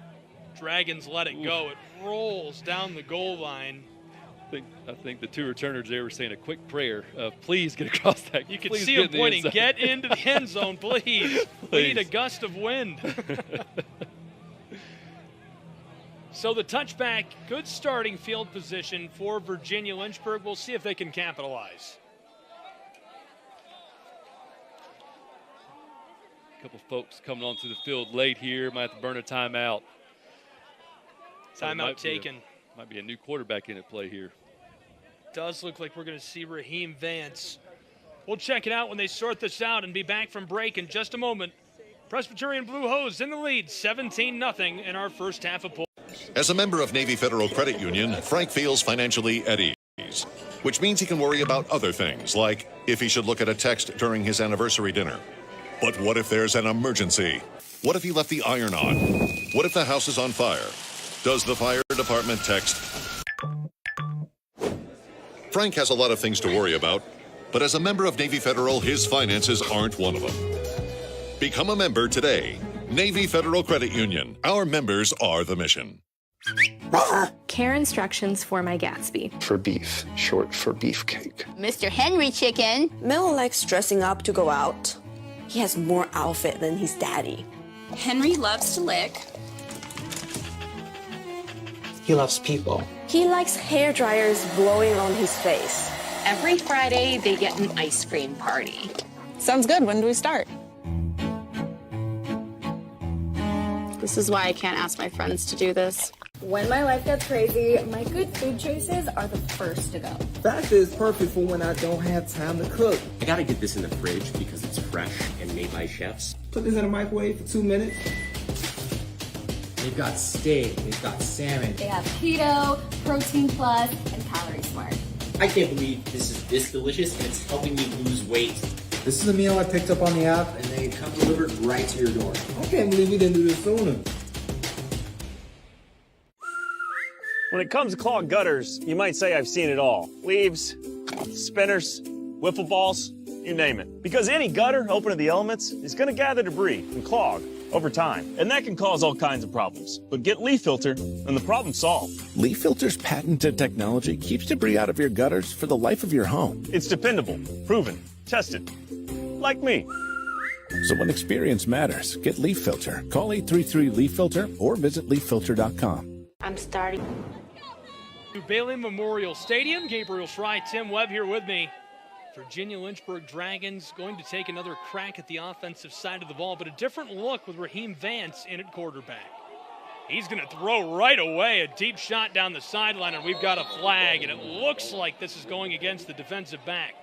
Dragons let it go. It rolls down the goal line. I think the 2 returners there were saying a quick prayer. Please get across that. You can see them pointing, get into the end zone, please. We need a gust of wind. So the touchback, good starting field position for Virginia Lynchburg. We'll see if they can capitalize. A couple folks coming onto the field late here. Might have to burn a timeout. Timeout taken. Might be a new quarterback in at play here. Does look like we're going to see Raheem Vance. We'll check it out when they sort this out and be back from break in just a moment. Presbyterian Blue Hose in the lead, 17-0 in our first half of play. As a member of Navy Federal Credit Union, Frank feels financially at ease, which means he can worry about other things, like if he should look at a text during his anniversary dinner. But what if there's an emergency? What if he left the iron on? What if the house is on fire? Does the fire department text? Frank has a lot of things to worry about, but as a member of Navy Federal, his finances aren't one of them. Become a member today. Navy Federal Credit Union. Our members are the mission. Care instructions for my Gatsby. For beef, short for beefcake. Mr. Henry Chicken. Mel likes dressing up to go out. He has more outfit than his daddy. Henry loves to lick. He loves people. He likes hair dryers blowing on his face. Every Friday, they get an ice cream party. Sounds good. When do we start? This is why I can't ask my friends to do this. When my life gets crazy, my good food choices are the first to go. Fast is perfect for when I don't have time to cook. I gotta get this in the fridge because it's fresh and made by chefs. Put this in the microwave for 2 minutes. They've got steak, they've got salmon. They have keto, protein plus, and calorie smart. I can't believe this is this delicious and it's helping me lose weight. This is a meal I picked up on the app. And they come delivered right to your door. I can't believe we didn't do this sooner. When it comes to clogged gutters, you might say I've seen it all. Leaves, spinners, wiffle balls, you name it. Because any gutter open to the elements is going to gather debris and clog over time. And that can cause all kinds of problems. But get Leaf Filter and the problem's solved. Leaf Filter's patented technology keeps debris out of your gutters for the life of your home. It's dependable, proven, tested. Like me. So when experience matters, get Leaf Filter. Call 833-LEAF-FILTER or visit leaffilter.com. I'm starting. To Bailey Memorial Stadium, Gabriel Fry, Tim Webb here with me. Virginia Lynchburg Dragons going to take another crack at the offensive side of the ball, but a different look with Raheem Vance in at quarterback. He's going to throw right away a deep shot down the sideline, and we've got a flag, and it looks like this is going against the defensive back.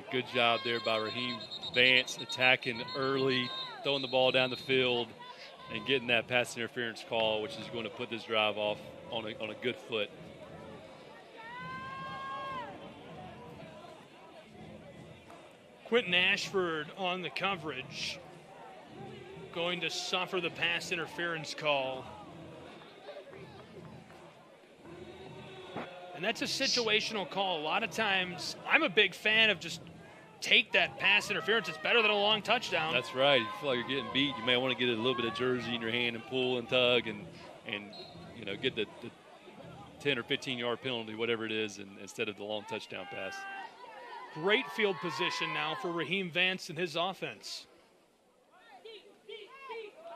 Good job there by Raheem Vance, attacking early, throwing the ball down the field, and getting that pass interference call, which is going to put this drive off on a good foot. Quentin Ashford on the coverage, going to suffer the pass interference call. And that's a situational call. A lot of times, I'm a big fan of just take that pass interference. It's better than a long touchdown. That's right. If you feel like you're getting beat, you may want to get a little bit of jersey in your hand and pull and tug and you know, get the 10 or 15-yard penalty, whatever it is, instead of the long touchdown pass. Great field position now for Raheem Vance and his offense.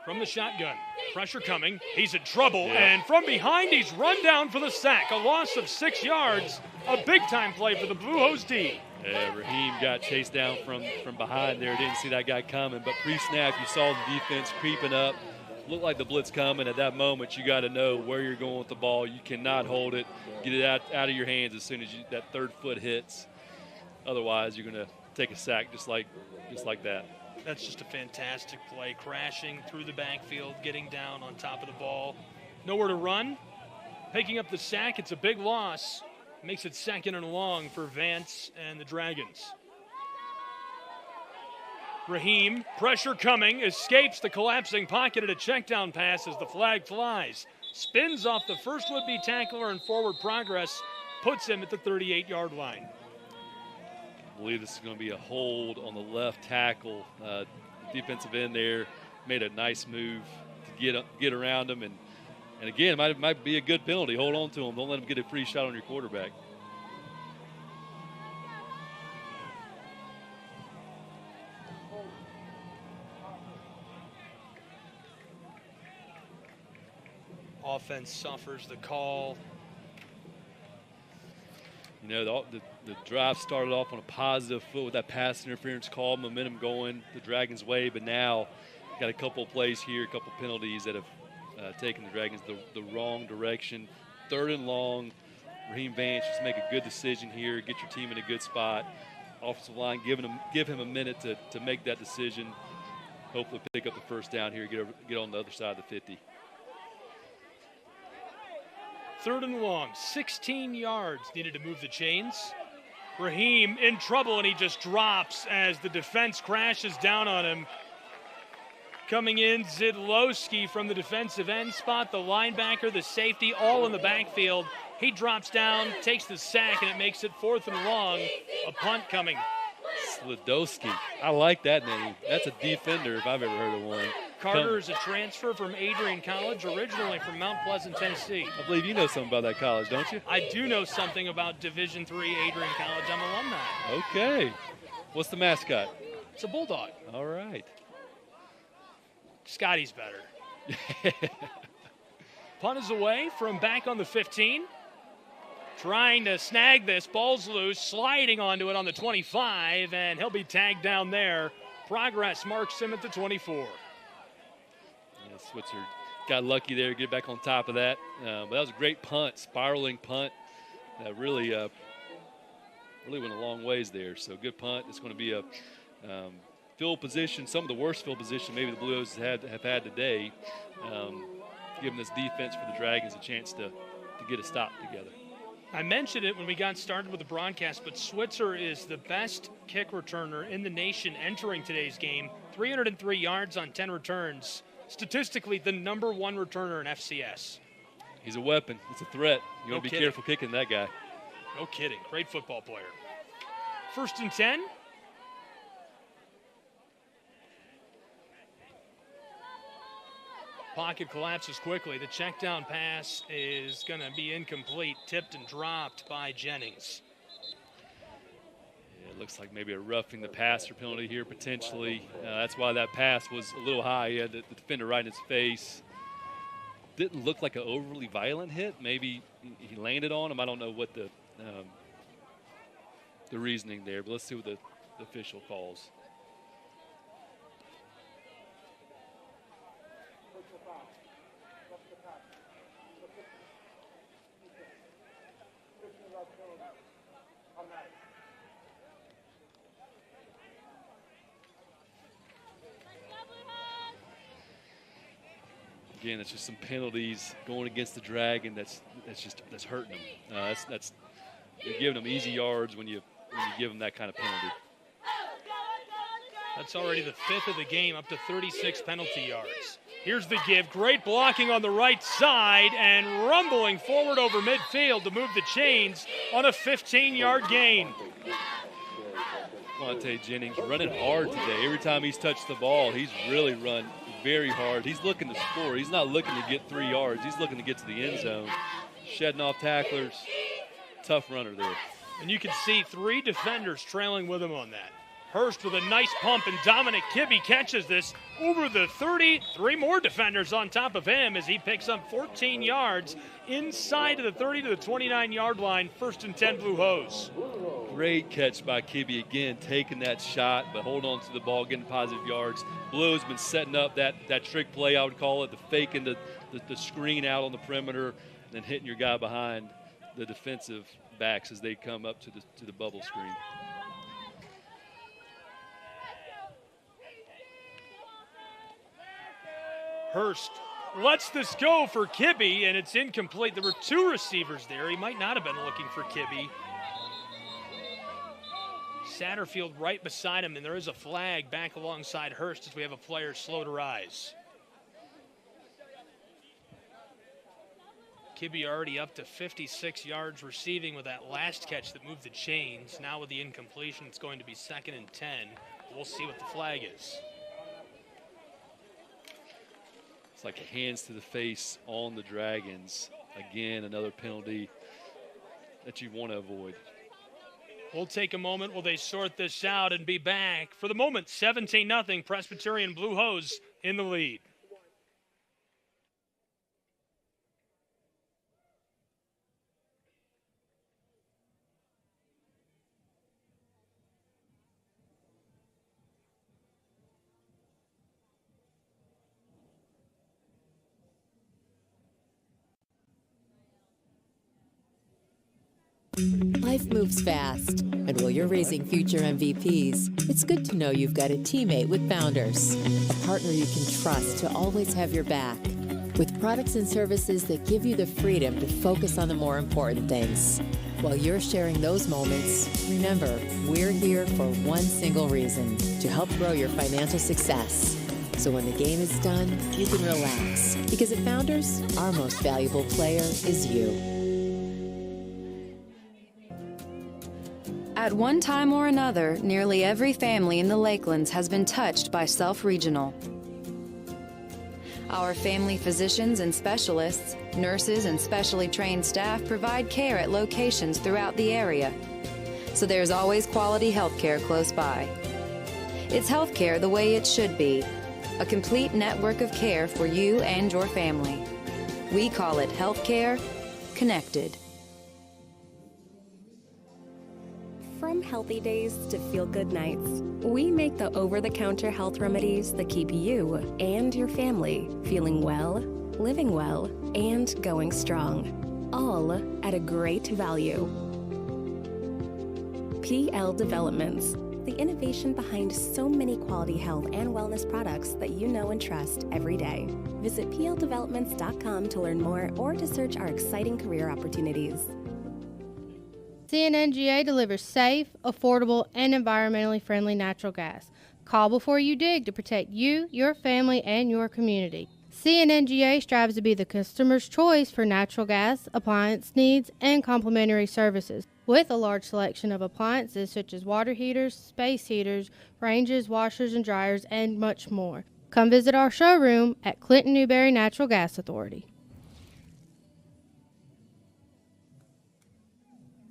From the shotgun, pressure coming, he's in trouble, and from behind he's run down for the sack. A loss of 6 yards, a big-time play for the Blue Hose D. Yeah, Raheem got chased down from behind there, didn't see that guy coming, but pre-snap you saw the defense creeping up. Looked like the blitz coming. At that moment, you got to know where you're going with the ball. You cannot hold it. Get it out of your hands as soon as that third foot hits. Otherwise, you're going to take a sack just like that. That's just a fantastic play, crashing through the backfield, getting down on top of the ball. Nowhere to run. Picking up the sack, it's a big loss. Makes it 2nd and long for Vance and the Dragons. Raheem, pressure coming, escapes the collapsing pocket at a checkdown pass as the flag flies. Spins off the first would-be tackler and forward progress, puts him at the 38-yard line. I believe this is going to be a hold on the left tackle. Defensive end there made a nice move to get around him. And again, it might be a good penalty. Hold on to him. Don't let him get a free shot on your quarterback. Offense suffers the call. You know, the drive started off on a positive foot with that pass interference call, momentum going the Dragons' way, but now got a couple of plays here, a couple penalties that have taken the Dragons the wrong direction. 3rd and long, Raheem Vance just make a good decision here, get your team in a good spot. Offensive line give him a minute to make that decision. Hopefully pick up the first down here, get on the other side of the 50. 3rd and long, 16 yards needed to move the chains. Raheem in trouble, and he just drops as the defense crashes down on him. Coming in, Zidlowski from the defensive end spot, the linebacker, the safety, all in the backfield. He drops down, takes the sack, and it makes it 4th and long. A punt coming. Zidlowski, I like that name. That's a defender if I've ever heard of one. Carter is a transfer from Adrian College, originally from Mount Pleasant, Tennessee. I believe you know something about that college, don't you? I do know something about Division III Adrian College. I'm an alumni. Okay. What's the mascot? It's a bulldog. All right. Scotty's better. Punt is away from back on the 15. Trying to snag this. Ball's loose. Sliding onto it on the 25, and he'll be tagged down there. Progress marks him at the 24. Yeah, Switzer got lucky there to get back on top of that. But that was a great punt, spiraling punt. Really went a long ways there. So good punt. It's going to be a field position, some of the worst field position maybe the Blues have had today, giving this defense for the Dragons a chance to get a stop together. I mentioned it when we got started with the broadcast, but Switzer is the best kick returner in the nation entering today's game. 303 yards on 10 returns. Statistically, the #1 returner in FCS. He's a weapon. It's a threat. You want to be careful kicking that guy. No kidding. Great football player. 1st and 10. Pocket collapses quickly. The check down pass is going to be incomplete, tipped and dropped by Jennings. Yeah, it looks like maybe a roughing the passer penalty here potentially. That's why that pass was a little high. He had the defender right in his face. Didn't look like an overly violent hit. Maybe he landed on him. I don't know what the reasoning there, but let's see what the official calls. Again, it's just some penalties going against the Dragon. That's hurting them. You're giving them easy yards when you give them that kind of penalty. That's already the 5th of the game, up to 36 penalty yards. Here's the give. Great blocking on the right side and rumbling forward over midfield to move the chains on a 15-yard gain. Quante Jennings running hard today. Every time he's touched the ball, he's really run very hard. He's looking to score. He's not looking to get 3 yards. He's looking to get to the end zone. Shedding off tacklers. Tough runner there. And you can see 3 defenders trailing with him on that. Hurst with a nice pump, and Dominic Kibbe catches this over the 30. 3 more defenders on top of him as he picks up 14 yards inside of the 30 to the 29-yard line. 1st and 10 Blue Hose. Great catch by Kibbe again, taking that shot, but holding on to the ball, getting positive yards. Blue has been setting up that trick play, I would call it, the fake into the screen out on the perimeter, and then hitting your guy behind the defensive backs as they come up to the bubble screen. Hurst lets this go for Kibbe, and it's incomplete. There were 2 receivers there. He might not have been looking for Kibbe. Satterfield right beside him, and there is a flag back alongside Hurst as we have a player slow to rise. Kibbe already up to 56 yards receiving with that last catch that moved the chains. Now with the incompletion, it's going to be 2nd and 10. We'll see what the flag is. It's like hands to the face on the Dragons. Again, another penalty that you want to avoid. We'll take a moment while they sort this out and be back. For the moment, 17-0, Presbyterian Blue Hose in the lead. Life moves fast, and while you're raising future MVPs, it's good to know you've got a teammate with Founders, a partner you can trust to always have your back, with products and services that give you the freedom to focus on the more important things. While you're sharing those moments, remember, we're here for one single reason, to help grow your financial success. So when the game is done, you can relax, because at Founders, our most valuable player is you. At one time or another, nearly every family in the Lakelands has been touched by Self Regional. Our family physicians and specialists, nurses, and specially trained staff provide care at locations throughout the area, so there's always quality health care close by. It's health care the way it should be, a complete network of care for you and your family. We call it healthcare connected. From healthy days to feel-good nights, we make the over-the-counter health remedies that keep you and your family feeling well, living well, and going strong, all at a great value. PL Developments, the innovation behind so many quality health and wellness products that you know and trust every day. Visit pldevelopments.com to learn more or to search our exciting career opportunities. CNNGA delivers safe, affordable, and environmentally friendly natural gas. Call before you dig to protect you, your family, and your community. CNNGA strives to be the customer's choice for natural gas, appliance needs, and complementary services, with a large selection of appliances such as water heaters, space heaters, ranges, washers and dryers, and much more. Come visit our showroom at Clinton Newberry Natural Gas Authority.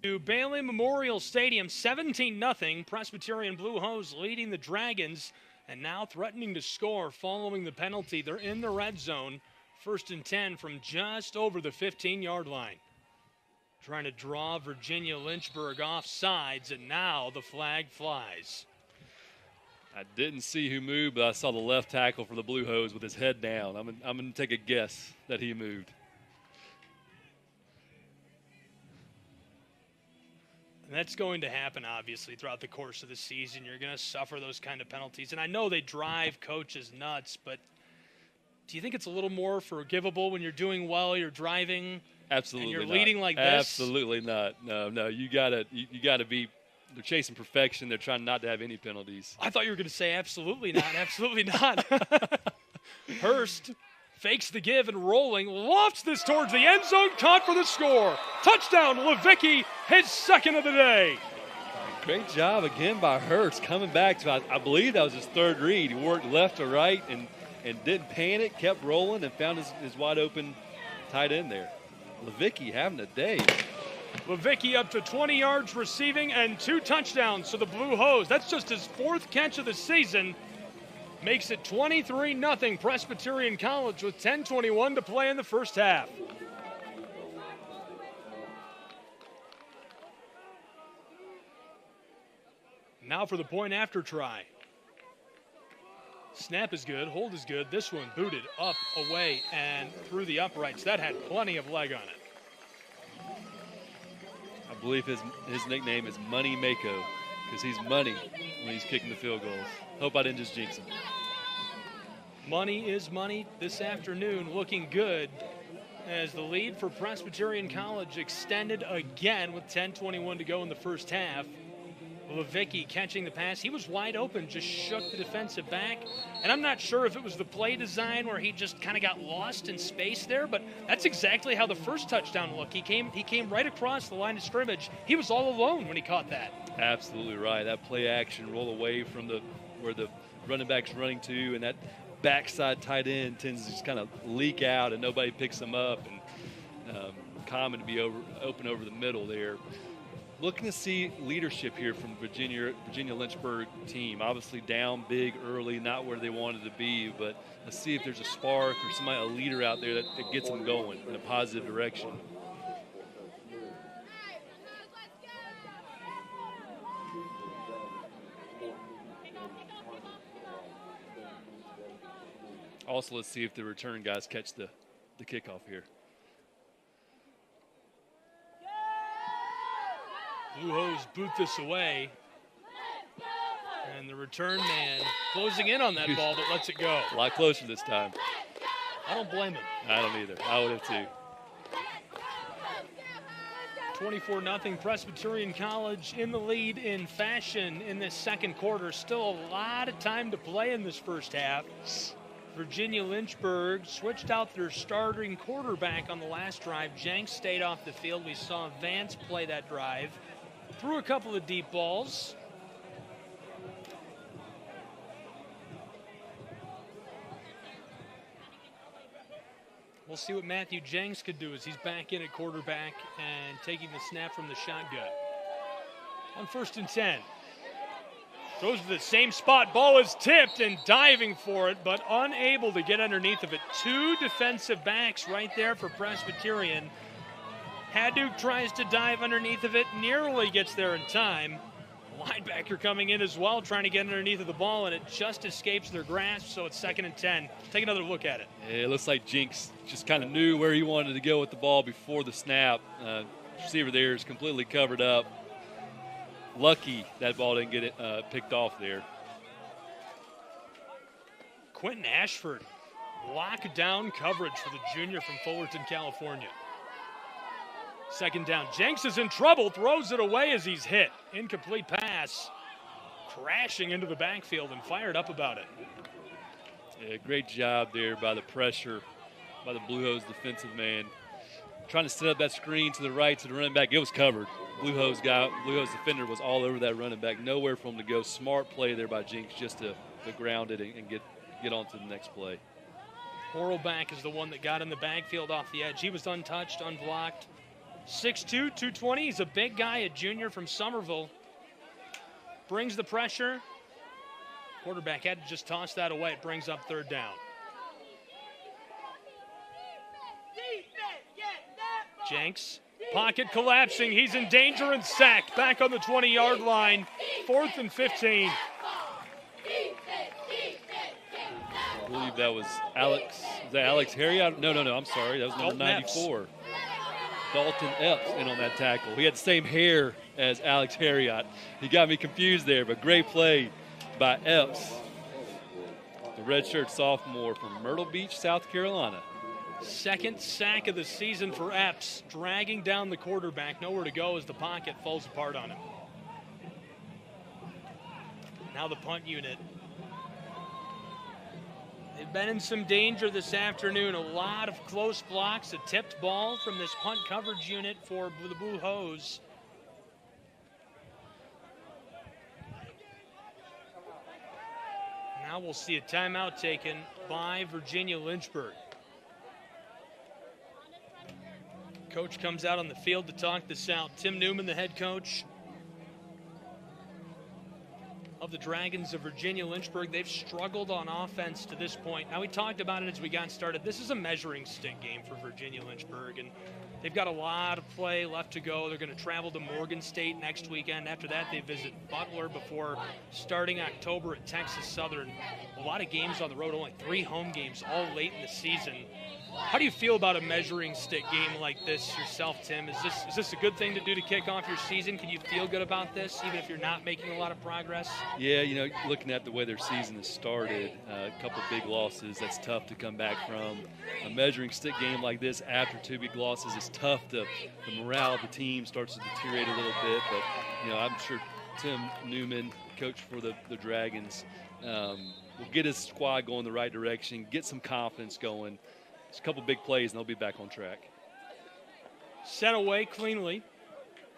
To Bailey Memorial Stadium, 17-0. Presbyterian Blue Hose leading the Dragons and now threatening to score following the penalty. They're in the red zone, 1st and 10 from just over the 15-yard line. Trying to draw Virginia Lynchburg off sides, and now the flag flies. I didn't see who moved, but I saw the left tackle for the Blue Hose with his head down. I'm going to take a guess that he moved. And that's going to happen, obviously, throughout the course of the season. You're going to suffer those kind of penalties. And I know they drive coaches nuts, but do you think it's a little more forgivable when you're doing well, you're driving, Absolutely and you're not. leading like this? Absolutely not. No. You gotta be. They're chasing perfection. They're trying not to have any penalties. I thought you were going to say absolutely not. Absolutely not. Hurst fakes the give and rolling, lofts this towards the end zone, caught for the score. Touchdown, Levicki, his second of the day. Great job again by Hurst coming back to, I believe that was his third read. He worked left to right and didn't panic, kept rolling, and found his wide open tight end there. Levicki having a day. Levicki up to 20 yards receiving and 2 touchdowns to the Blue Hose. That's just his 4th catch of the season. Makes it 23-0 Presbyterian College with 10:21 to play in the first half. Now for the point after try. Snap is good, hold is good. This one booted up, away, and through the uprights. That had plenty of leg on it. I believe his nickname is Money Mako because he's money when he's kicking the field goals. Hope I didn't just jinx him. Money is money this afternoon, looking good as the lead for Presbyterian College extended again with 10:21 to go in the first half. Levicki catching the pass. He was wide open, just shook the defensive back. And I'm not sure if it was the play design where he just kind of got lost in space there, but that's exactly how the first touchdown looked. He came right across the line of scrimmage. He was all alone when he caught that. Absolutely right. That play action roll away from where the running back's running to, and that backside tight end tends to just kind of leak out and nobody picks him up, and Common to be open over the middle there. Looking to see leadership here from Virginia Lynchburg team. Obviously down big early, not where they wanted to be, but let's see if there's a spark or a leader out there that gets them going in a positive direction. Also, let's see if the return guys catch the kickoff here. Blue Hose boot this away. And the return man closing in on that ball, but lets it go. A lot closer this time. I don't blame him. I don't either. I would have too. 24-0 Presbyterian College in the lead in fashion in this second quarter. Still a lot of time to play in this first half. Virginia Lynchburg switched out their starting quarterback on the last drive. Jenks stayed off the field. We saw Vance play that drive. Threw a couple of deep balls. We'll see what Matthew Jenks could do as he's back in at quarterback and taking the snap from the shotgun. On 1st and 10. Throws to the same spot. Ball is tipped and diving for it, but unable to get underneath of it. 2 defensive backs right there for Presbyterian. Haddock tries to dive underneath of it, nearly gets there in time. Linebacker coming in as well, trying to get underneath of the ball, and it just escapes their grasp, so it's 2nd and 10. Take another look at it. Yeah, it looks like Jinx just kind of knew where he wanted to go with the ball before the snap. Receiver there is completely covered up. Lucky that ball didn't get it picked off there. Quentin Ashford, lockdown coverage for the junior from Fullerton, California. 2nd down. Jenks is in trouble, throws it away as he's hit. Incomplete pass, crashing into the backfield and fired up about it. Yeah, great job there by the pressure by the Blue Hose defensive man. Trying to set up that screen to the right to the running back. It was covered. Blue Hose defender was all over that running back. Nowhere for him to go. Smart play there by Jinx just to ground it and get on to the next play. Horlback is the one that got in the backfield off the edge. He was untouched, unblocked. 6'2", 220. He's a big guy, a junior from Somerville. Brings the pressure. Quarterback had to just toss that away. It brings up 3rd down. Jenks, pocket collapsing. He's in danger and sacked. Back on the 20-yard line. 4th and 15. I believe that was Alex. Is that Alex Harriot? No, I'm sorry. That was number 94. Dalton Epps in on that tackle. He had the same hair as Alex Harriot. He got me confused there, but great play by Epps, the redshirt sophomore from Myrtle Beach, South Carolina. 2nd sack of the season for Epps, dragging down the quarterback. Nowhere to go as the pocket falls apart on him. Now the punt unit. They've been in some danger this afternoon. A lot of close blocks, a tipped ball from this punt coverage unit for the Blue Hose. Now we'll see a timeout taken by Virginia Lynchburg. Coach comes out on the field to talk this out. Tim Newman, the head coach of the Dragons of Virginia Lynchburg. They've struggled on offense to this point. Now, we talked about it as we got started. This is a measuring stick game for Virginia Lynchburg, and they've got a lot of play left to go. They're going to travel to Morgan State next weekend. After that, they visit Butler before starting October at Texas Southern. A lot of games on the road, only 3 home games all late in the season. How do you feel about a measuring stick game like this yourself, Tim? Is this a good thing to do to kick off your season? Can you feel good about this, even if you're not making a lot of progress? Yeah, looking at the way their season has started, a couple big losses, that's tough to come back from. A measuring stick game like this after 2 big losses is tough. The morale of the team starts to deteriorate a little bit, but I'm sure Tim Newman, coach for the Dragons, will get his squad going the right direction, get some confidence going. It's a couple big plays, and they'll be back on track. Set away cleanly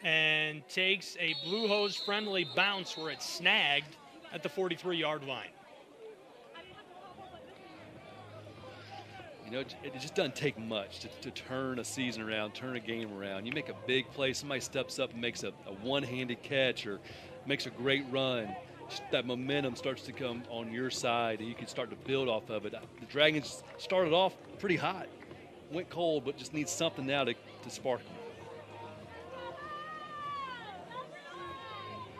and takes a Blue Hose friendly bounce where it's snagged at the 43-yard line. It just doesn't take much to turn a season around, turn a game around. You make a big play, somebody steps up and makes a one-handed catch or makes a great run. That momentum starts to come on your side, and you can start to build off of it. The Dragons started off pretty hot, went cold, but just need something now to spark them.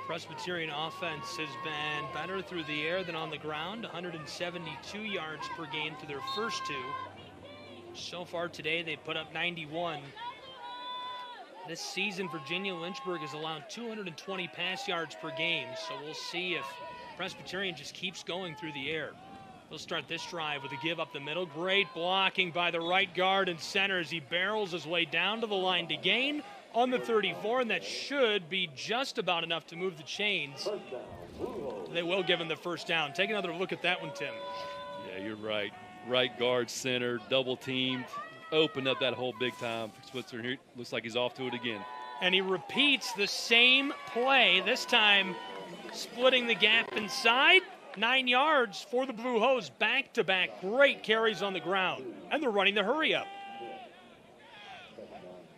Presbyterian offense has been better through the air than on the ground, 172 yards per game to their first 2. So far today, they put up 91. This season, Virginia Lynchburg has allowed 220 pass yards per game, so we'll see if Presbyterian just keeps going through the air. They'll start this drive with a give up the middle. Great blocking by the right guard and center as he barrels his way down to the line to gain on the 34, and that should be just about enough to move the chains. They will give him the first down. Take another look at that one, Tim. Yeah, you're right. Right guard, center, double teamed. Opened up that hole big time for Switzer. Here looks like he's off to it again. And he repeats the same play, this time splitting the gap inside. 9 yards for the Blue Hose, back-to-back great carries on the ground. And they're running the hurry up.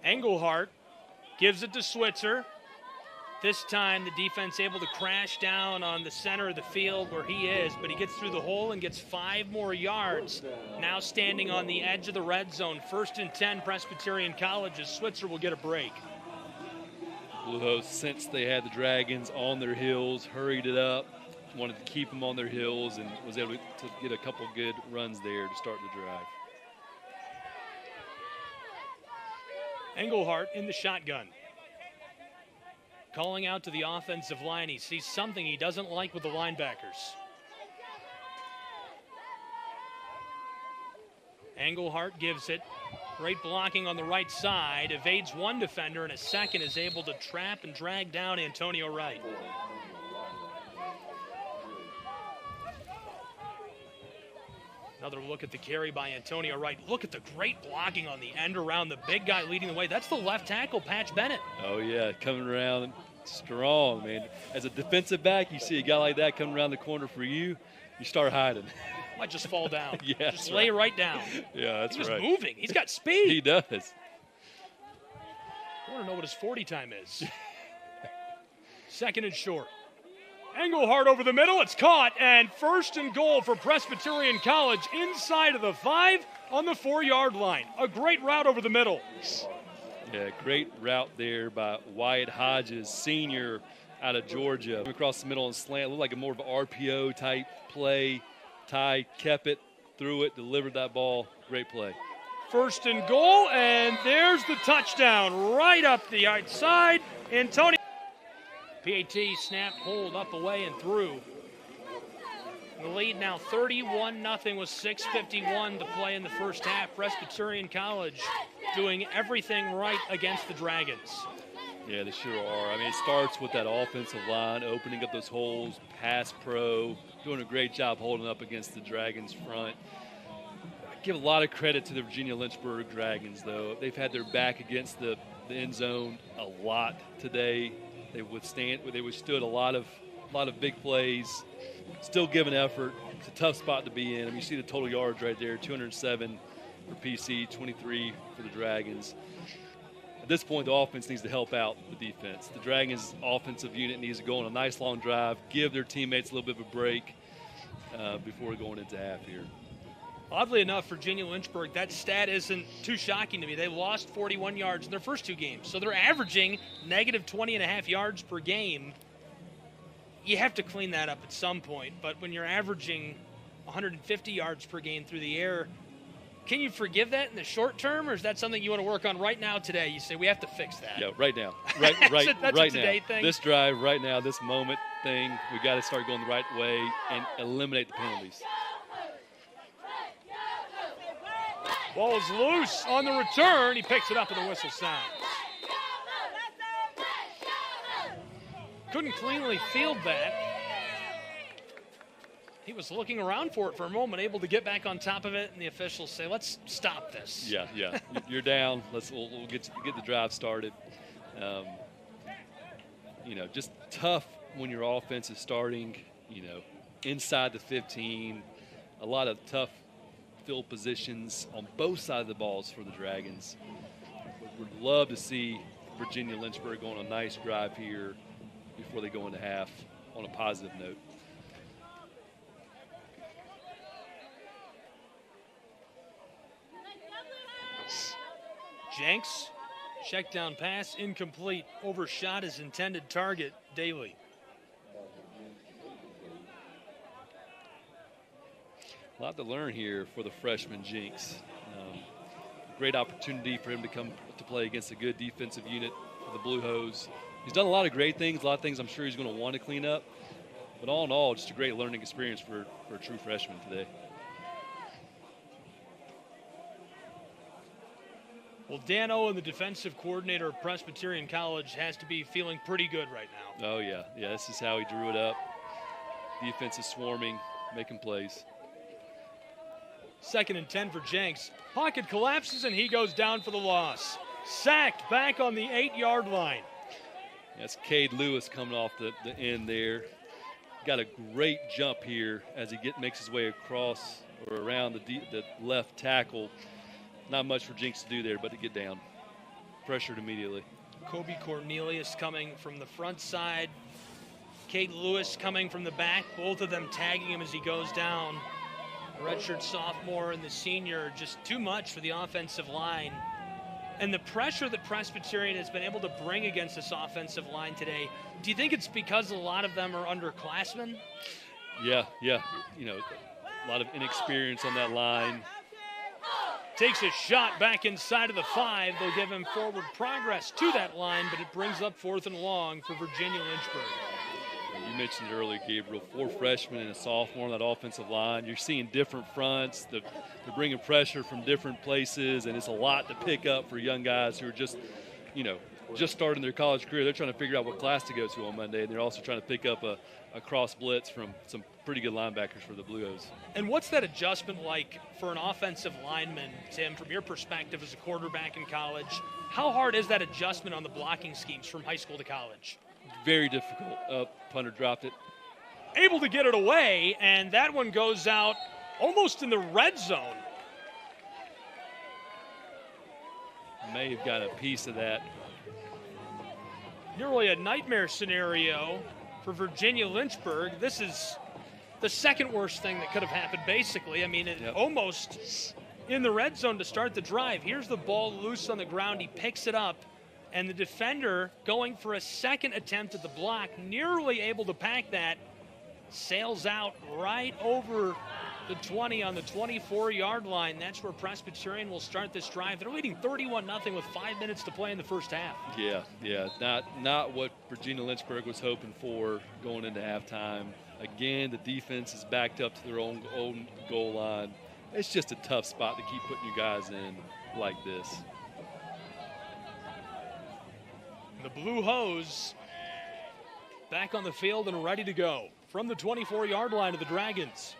Engelhardt gives it to Switzer. This time the defense able to crash down on the center of the field where he is, but he gets through the hole and gets 5 more yards. Now standing on the edge of the red zone, 1st and 10 Presbyterian College, as Switzer will get a break. Blue Hose, since they had the Dragons on their heels, hurried it up, wanted to keep them on their heels, and was able to get a couple good runs there to start the drive. Engelhardt in the shotgun. Calling out to the offensive line. He sees something he doesn't like with the linebackers. Engelhardt gives it. Great blocking on the right side. Evades one defender, and a second is able to trap and drag down Antonio Wright. Another look at the carry by Antonio Wright. Look at the great blocking on the end around the big guy leading the way. That's the left tackle, Patch Bennett. Oh, yeah, coming around strong, man. As a defensive back, you see a guy like that coming around the corner for you, you start hiding. Might just fall down. Yeah, just lay right down. Yeah, that's right. He's moving. He's got speed. He does. I want to know what his 40 time is. 2nd and short. Engelhardt over the middle. It's caught, and 1st and goal for Presbyterian College inside of the 5 on the 4-yard line. A great route over the middle. Yeah, great route there by Wyatt Hodges, senior out of Georgia. Across the middle and slant. Looked like a more of an RPO type play. Ty kept it, threw it, delivered that ball. Great play. 1st and goal, and there's the touchdown right up the outside. Antonio. PAT snap, hold up, away, and through. The lead now 31-0 with 6:51 to play in the first half. Presbyterian College doing everything right against the Dragons. Yeah, they sure are. I mean, it starts with that offensive line, opening up those holes, pass pro, doing a great job holding up against the Dragons front. I give a lot of credit to the Virginia Lynchburg Dragons, though. They've had their back against the end zone a lot today. They withstood a lot of big plays, still giving effort. It's a tough spot to be in. I mean, you see the total yards right there, 207 for PC, 23 for the Dragons. At this point, the offense needs to help out the defense. The Dragons' offensive unit needs to go on a nice long drive, give their teammates a little bit of a break before going into half here. Oddly enough, Virginia Lynchburg, that stat isn't too shocking to me. They lost 41 yards in their first 2 games, so they're averaging negative 20.5 yards per game. You have to clean that up at some point, but when you're averaging 150 yards per game through the air, can you forgive that in the short term, or is that something you want to work on right now today? You say, we have to fix that. Yeah, right now. Right That's right a today now. thing? This drive, right now, this moment thing, we got to start going the right way and eliminate the penalties. Ball is loose on the return. He picks it up and the whistle sounds. Couldn't cleanly field that. He was looking around for it for a moment, able to get back on top of it, and the officials say, let's stop this. Yeah. You're down. We'll get the drive started. Just tough when your offense is starting, inside the 15. A lot of tough field positions on both sides of the balls for the Dragons. Would love to see Virginia Lynchburg go on a nice drive here before they go into half on a positive note. Jenks, check down pass, incomplete, overshot his intended target, Daly. A lot to learn here for the freshman Jinx. Great opportunity for him to play against a good defensive unit for the Blue Hose. He's done a lot of great things, a lot of things I'm sure he's going to want to clean up. But all in all, just a great learning experience for a true freshman today. Well, Dan Owen, the defensive coordinator of Presbyterian College, has to be feeling pretty good right now. Oh, yeah. Yeah, this is how he drew it up. Defense is swarming, making plays. 2nd and 10 for Jenks. Pocket collapses, and he goes down for the loss. Sacked back on the 8-yard line. That's Cade Lewis coming off the end there. Got a great jump here as he makes his way across or around the left tackle. Not much for Jinx to do there, but to get down. Pressured immediately. Kobe Cornelius coming from the front side. Kate Lewis coming from the back, both of them tagging him as he goes down. The redshirt sophomore and the senior, just too much for the offensive line. And the pressure that Presbyterian has been able to bring against this offensive line today, do you think it's because a lot of them are underclassmen? Yeah. You know, a lot of inexperience on that line. Takes a shot back inside of the 5. They'll give him forward progress to that line, but it brings up 4th and long for Virginia Lynchburg. You mentioned it earlier, Gabriel, 4 freshmen and a sophomore on that offensive line. You're seeing different fronts. They're bringing pressure from different places, and it's a lot to pick up for young guys who are just, just starting their college career. They're trying to figure out what class to go to on Monday, and they're also trying to pick up a cross blitz from some pretty good linebackers for the Blue Hose. And what's that adjustment like for an offensive lineman, Tim, from your perspective as a quarterback in college? How hard is that adjustment on the blocking schemes from high school to college? Very difficult. Punter dropped it. Able to get it away, and that one goes out almost in the red zone. May have got a piece of that. Nearly a nightmare scenario for Virginia Lynchburg. This is the second worst thing that could have happened, basically. I mean, almost in the red zone to start the drive. Here's the ball loose on the ground. He picks it up, and the defender going for a second attempt at the block, nearly able to pack that, sails out right over the 20 on the 24-yard line. That's where Presbyterian will start this drive. They're leading 31-0 with 5 minutes to play in the first half. Yeah. Not what Virginia Lynchburg was hoping for going into halftime. Again, the defense is backed up to their own goal line. It's just a tough spot to keep putting you guys in like this. The Blue Hose back on the field and ready to go from the 24-yard line of the Dragons.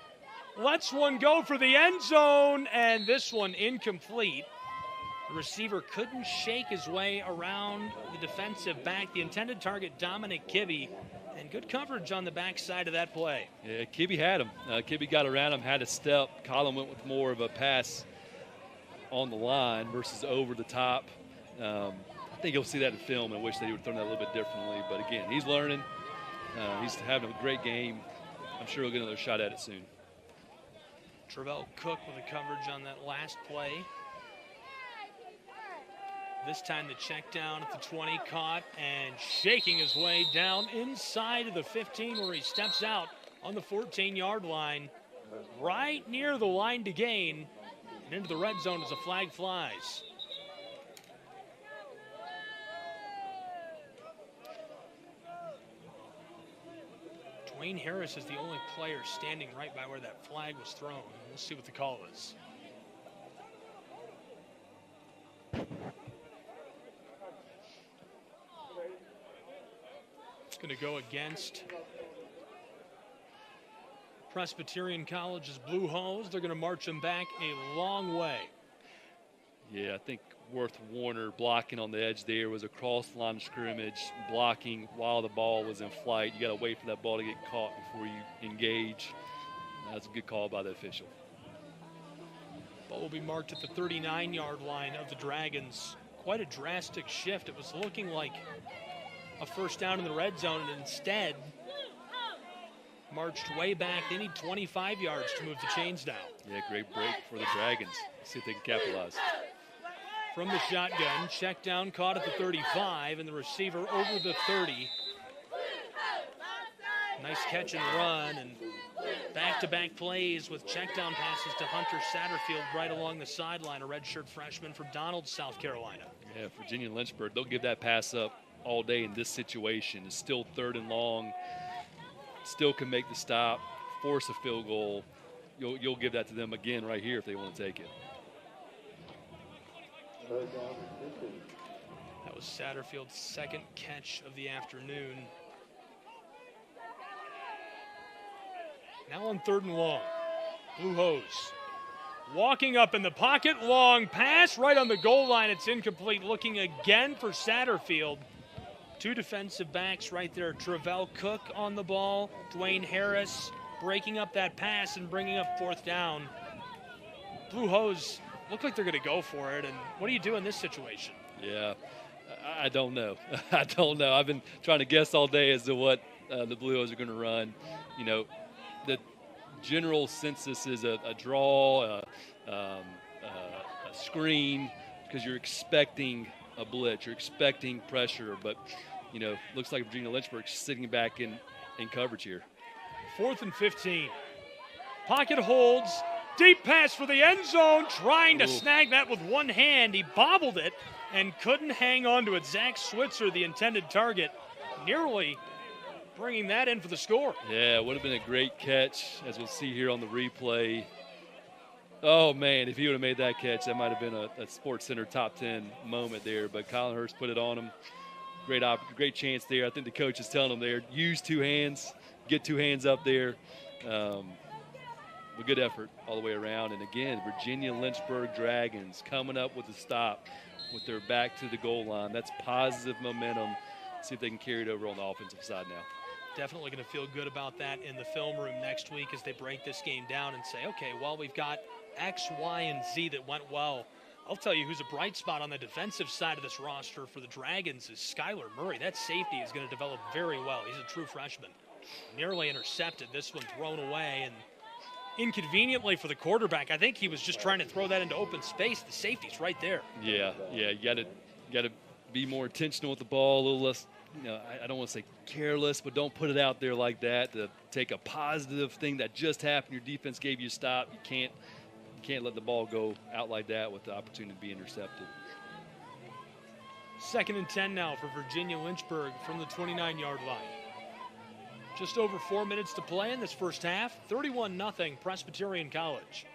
Lets one go for the end zone, and this one incomplete. The receiver couldn't shake his way around the defensive back. The intended target, Dominic Kibbe, and good coverage on the backside of that play. Yeah, Kibbe had him. Kibbe got around him, had a step. Colin went with more of a pass on the line versus over the top. I think you'll see that in film. I wish they would have thrown that a little bit differently. But, again, he's learning. He's having a great game. I'm sure he'll get another shot at it soon. Travell Cook with the coverage on that last play. This time the check down at the 20, caught and shaking his way down inside of the 15 where he steps out on the 14-yard line, right near the line to gain, and into the red zone as a flag flies. Dwayne Harris is the only player standing right by where that flag was thrown. We'll see what the call is. It's going to go against Presbyterian College's Blue Hose. They're going to march them back a long way. Yeah, I think Worth Warner blocking on the edge there was across the line of scrimmage, blocking while the ball was in flight. You got to wait for that ball to get caught before you engage. That's a good call by the official. Ball will be marked at the 39-yard line of the Dragons. Quite a drastic shift. It was looking like a first down in the red zone, and instead marched way back. They need 25 yards to move the chains down. Yeah, great break for the Dragons. See if they can capitalize. From the shotgun, check down, caught at the 35, and the receiver over the 30. Nice catch and run, and back-to-back plays with check down passes to Hunter Satterfield right along the sideline, a redshirt freshman from Donald, South Carolina. Yeah, Virginia Lynchburg, they'll give that pass up all day in this situation. It's still 3rd and long. Still can make the stop, force a field goal. You'll give that to them again right here if they want to take it. That was Satterfield's second catch of the afternoon. Now on 3rd and long. Blue Hose walking up in the pocket. Long pass right on the goal line. It's incomplete. Looking again for Satterfield. Two defensive backs right there. Travell Cook on the ball. Dwayne Harris breaking up that pass and bringing up 4th down. Blue Hose look like they're going to go for it. And what do you do in this situation? Yeah, I don't know. I don't know. I've been trying to guess all day as to what the Blue Hose are going to run. You know, the general census is a draw, a screen, because you're expecting a blitz, you're expecting pressure, but you know, looks like Virginia Lynchburg's sitting back in coverage here. 4th and 15. Pocket holds, deep pass for the end zone, trying to snag that with one hand. He bobbled it and couldn't hang on to it. Zach Switzer, the intended target, nearly bringing that in for the score. Yeah, it would have been a great catch, as we'll see here on the replay. Oh, man, if he would have made that catch, that might have been a Sports Center top 10 moment there. But Colin Hurst put it on him. Great chance there. I think the coach is telling him there, use two hands, get two hands up there. A good effort all the way around. And, again, Virginia Lynchburg Dragons coming up with a stop with their back to the goal line. That's positive momentum. See if they can carry it over on the offensive side now. Definitely going to feel good about that in the film room next week as they break this game down and say, okay, well, we've got X, Y, and Z that went well. I'll tell you who's a bright spot on the defensive side of this roster for the Dragons is Skylar Murray. That safety is going to develop very well. He's a true freshman. Nearly intercepted. This one thrown away, and inconveniently for the quarterback, I think he was just trying to throw that into open space. The safety's right there. Yeah, you got to be more intentional with the ball, a little less, you know, I don't want to say careless, but don't put it out there like that to take a positive thing that just happened. Your defense gave you a stop. You can't let the ball go out like that with the opportunity to be intercepted. 2nd and 10 now for Virginia Lynchburg from the 29-yard line. Just over 4 minutes to play in this first half. 31-0 Presbyterian College.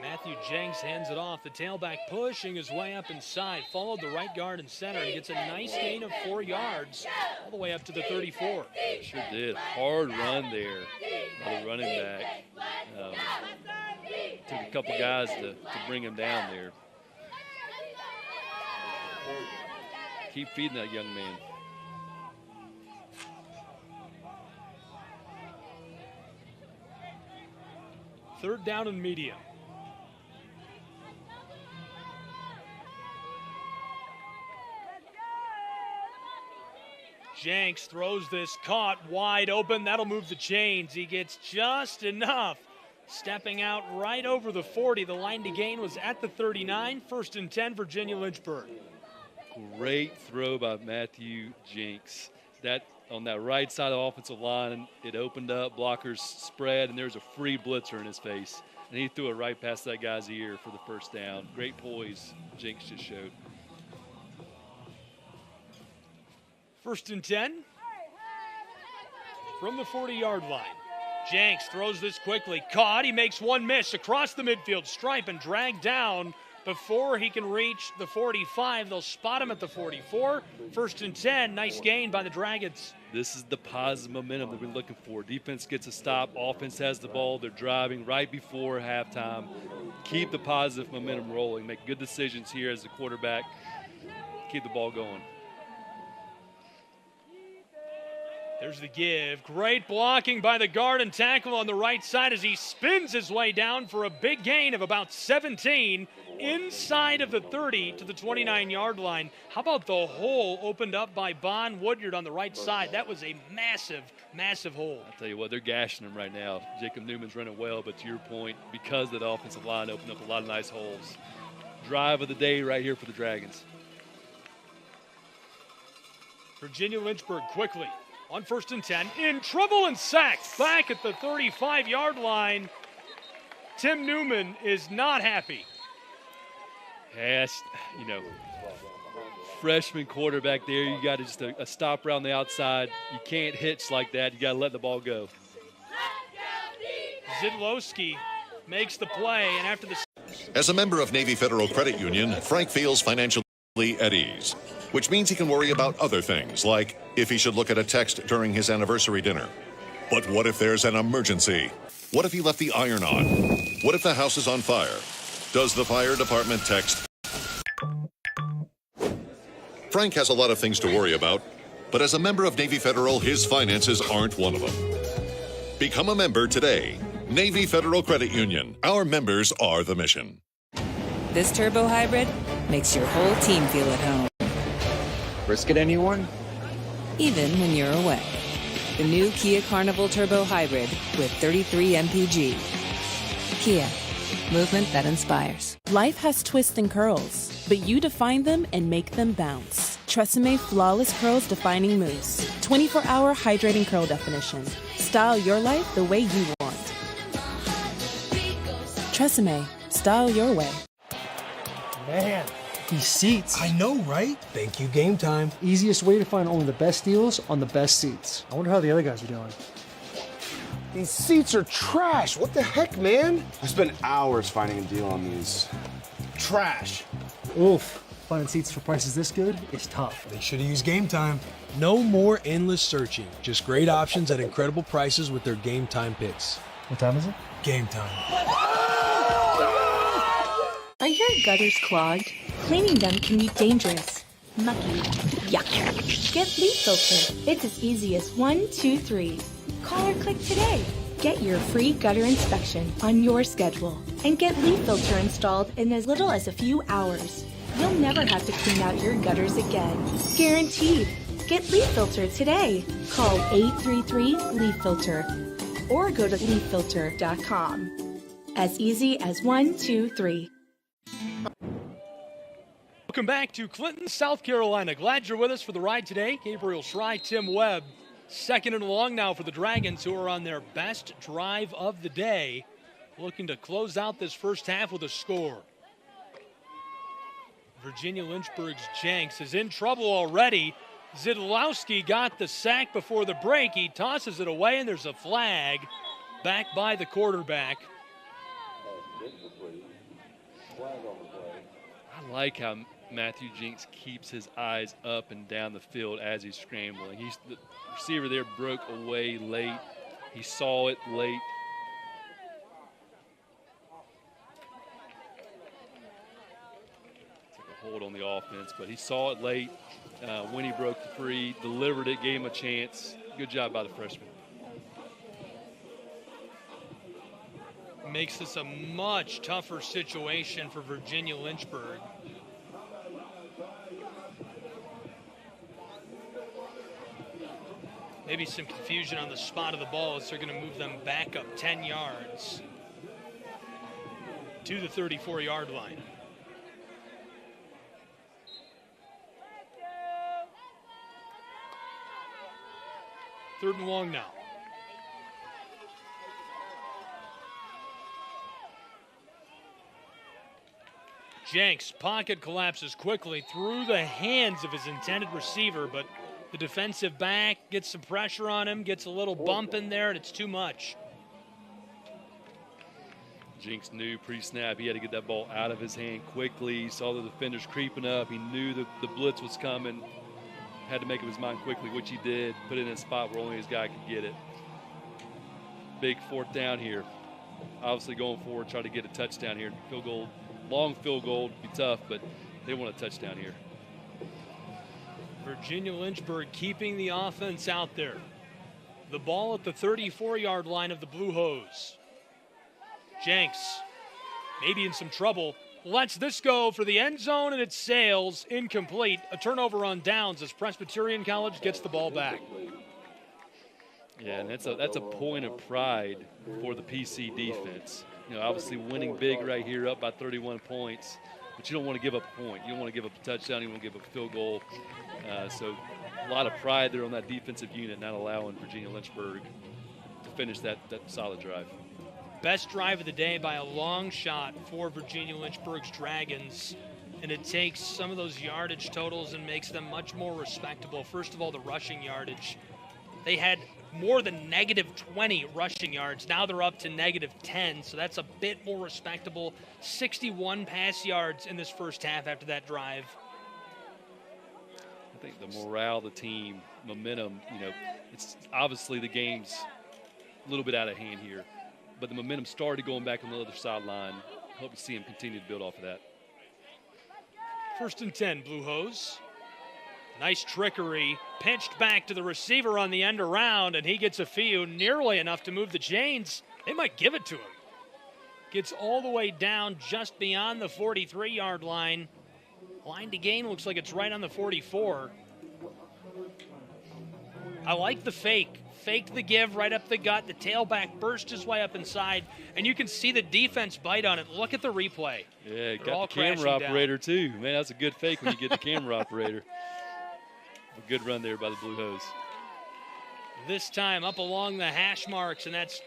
Matthew Jenks hands it off. The tailback pushing his way up inside. Followed the right guard and center. He gets a nice gain of 4 yards all the way up to the 34. Sure did. Hard run there by the running back. Took a couple guys to bring him down there. Keep feeding that young man. Third down and medium. Jenks throws this, caught wide open. That'll move the chains. He gets just enough. Stepping out right over the 40. The line to gain was at the 39. 1st and 10, Virginia Lynchburg. Great throw by Matthew Jenks. That on that right side of the offensive line, it opened up, blockers spread, and there's a free blitzer in his face. And he threw it right past that guy's ear for the first down. Great poise Jenks just showed. 1st and 10 from the 40-yard line. Jenks throws this quickly. Caught. He makes one miss across the midfield stripe and dragged down before he can reach the 45. They'll spot him at the 44. 1st and 10. Nice gain by the Dragons. This is the positive momentum that we're looking for. Defense gets a stop. Offense has the ball. They're driving right before halftime. Keep the positive momentum rolling. Make good decisions here as the quarterback. Keep the ball going. There's the give. Great blocking by the guard and tackle on the right side as he spins his way down for a big gain of about 17 inside of the 30 to the 29-yard line. How about the hole opened up by Bon Woodyard on the right side? That was a massive, massive hole. I'll tell you what, they're gashing him right now. Jacob Newman's running well, but to your point, because of the offensive line opened up a lot of nice holes. Drive of the day right here for the Dragons. Virginia Lynchburg quickly. On 1st and 10, in trouble and sacked back at the 35-yard line. Tim Newman is not happy. Yes, you know, freshman quarterback there. You got to just a stop around the outside. You can't hitch like that. You got to let the ball go. Zidlowski makes the play, and after the... As a member of Navy Federal Credit Union, Frank feels financially at ease, which means he can worry about other things, like if he should look at a text during his anniversary dinner. But what if there's an emergency? What if he left the iron on? What if the house is on fire? Does the fire department text? Frank has a lot of things to worry about, but as a member of Navy Federal, his finances aren't one of them. Become a member today. Navy Federal Credit Union. Our members are the mission. This turbo hybrid makes your whole team feel at home. Brisket, anyone? Even when you're away. The new Kia Carnival Turbo Hybrid with 33 mpg. Kia, movement that inspires. Life has twists and curls, but you define them and make them bounce. TRESemmé Flawless Curls Defining Mousse. 24-hour hydrating curl definition. Style your life the way you want. TRESemmé, style your way. Man, these seats. I know, right? Thank you, Game Time. Easiest way to find only the best deals on the best seats. I wonder how the other guys are doing. These seats are trash. What the heck, man? I spent hours finding a deal on these. Trash. Oof. Finding seats for prices this good is tough. They should have used Game Time. No more endless searching. Just great options at incredible prices with their Game Time picks. What time is it? Game Time. Are your gutters clogged? Cleaning them can be dangerous, mucky, yuck. Get Leaf Filter. It's as easy as 1, 2, 3. Call or click today. Get your free gutter inspection on your schedule and get Leaf Filter installed in as little as a few hours. You'll never have to clean out your gutters again. Guaranteed. Get Leaf Filter today. Call 833-LEAF-FILTER or go to leaffilter.com. As easy as 1, 2, 3. Welcome back to Clinton, South Carolina. Glad you're with us for the ride today. Gabriel Schrei, Tim Webb, second and long now for the Dragons, who are on their best drive of the day, looking to close out this first half with a score. Virginia Lynchburg's Jenks is in trouble already. Zidlowski got the sack before the break. He tosses it away, and there's a flag back by the quarterback. I like how Matthew Jenks keeps his eyes up and down the field as he's scrambling. The receiver there broke away late. He saw it late. Took a hold on the offense, but he saw it late when he broke the free, delivered it, gave him a chance. Good job by the freshman. Makes this a much tougher situation for Virginia Lynchburg. Maybe some confusion on the spot of the ball as they're going to move them back up 10 yards to the 34-yard line. Third and long now. Jenks, pocket collapses quickly through the hands of his intended receiver, but the defensive back gets some pressure on him, gets a little bump in there, and it's too much. Jenks knew pre-snap he had to get that ball out of his hand quickly. He saw the defenders creeping up. He knew that the blitz was coming. Had to make up his mind quickly, which he did. Put it in a spot where only his guy could get it. Big fourth down here. Obviously going forward, try to get a touchdown here. Field goal. Long field goal would be tough, but they want a touchdown here. Virginia Lynchburg keeping the offense out there. The ball at the 34-yard line of the Blue Hose. Jenks, maybe in some trouble, lets this go for the end zone, and it sails incomplete. A turnover on downs as Presbyterian College gets the ball back. Yeah, and that's a point of pride for the PC defense. You know, obviously winning big right here, up by 31 points, but you don't want to give up a point. You don't want to give up a touchdown. You want to give up a field goal. So a lot of pride there on that defensive unit, not allowing Virginia Lynchburg to finish that solid drive. Best drive of the day by a long shot for Virginia Lynchburg's Dragons, and it takes some of those yardage totals and makes them much more respectable. First of all, the rushing yardage. They had more than negative 20 rushing yards. Now they're up to negative 10, so that's a bit more respectable. 61 pass yards in this first half after that drive. I think the morale of the team, momentum, it's obviously the game's a little bit out of hand here, but the momentum started going back on the other sideline. Hope to see him continue to build off of that. 1st and 10, Blue Hose. Nice trickery, pinched back to the receiver on the end around, and he gets a few, nearly enough to move the chains. They might give it to him. Gets all the way down just beyond the 43-yard line. Line to gain looks like it's right on the 44. I like the fake. Faked the give right up the gut. The tailback burst his way up inside, and you can see the defense bite on it. Look at the replay. Yeah, got the camera operator too. Man, that's a good fake when you get the camera operator. A good run there by the Blue Hose. This time up along the hash marks, and that's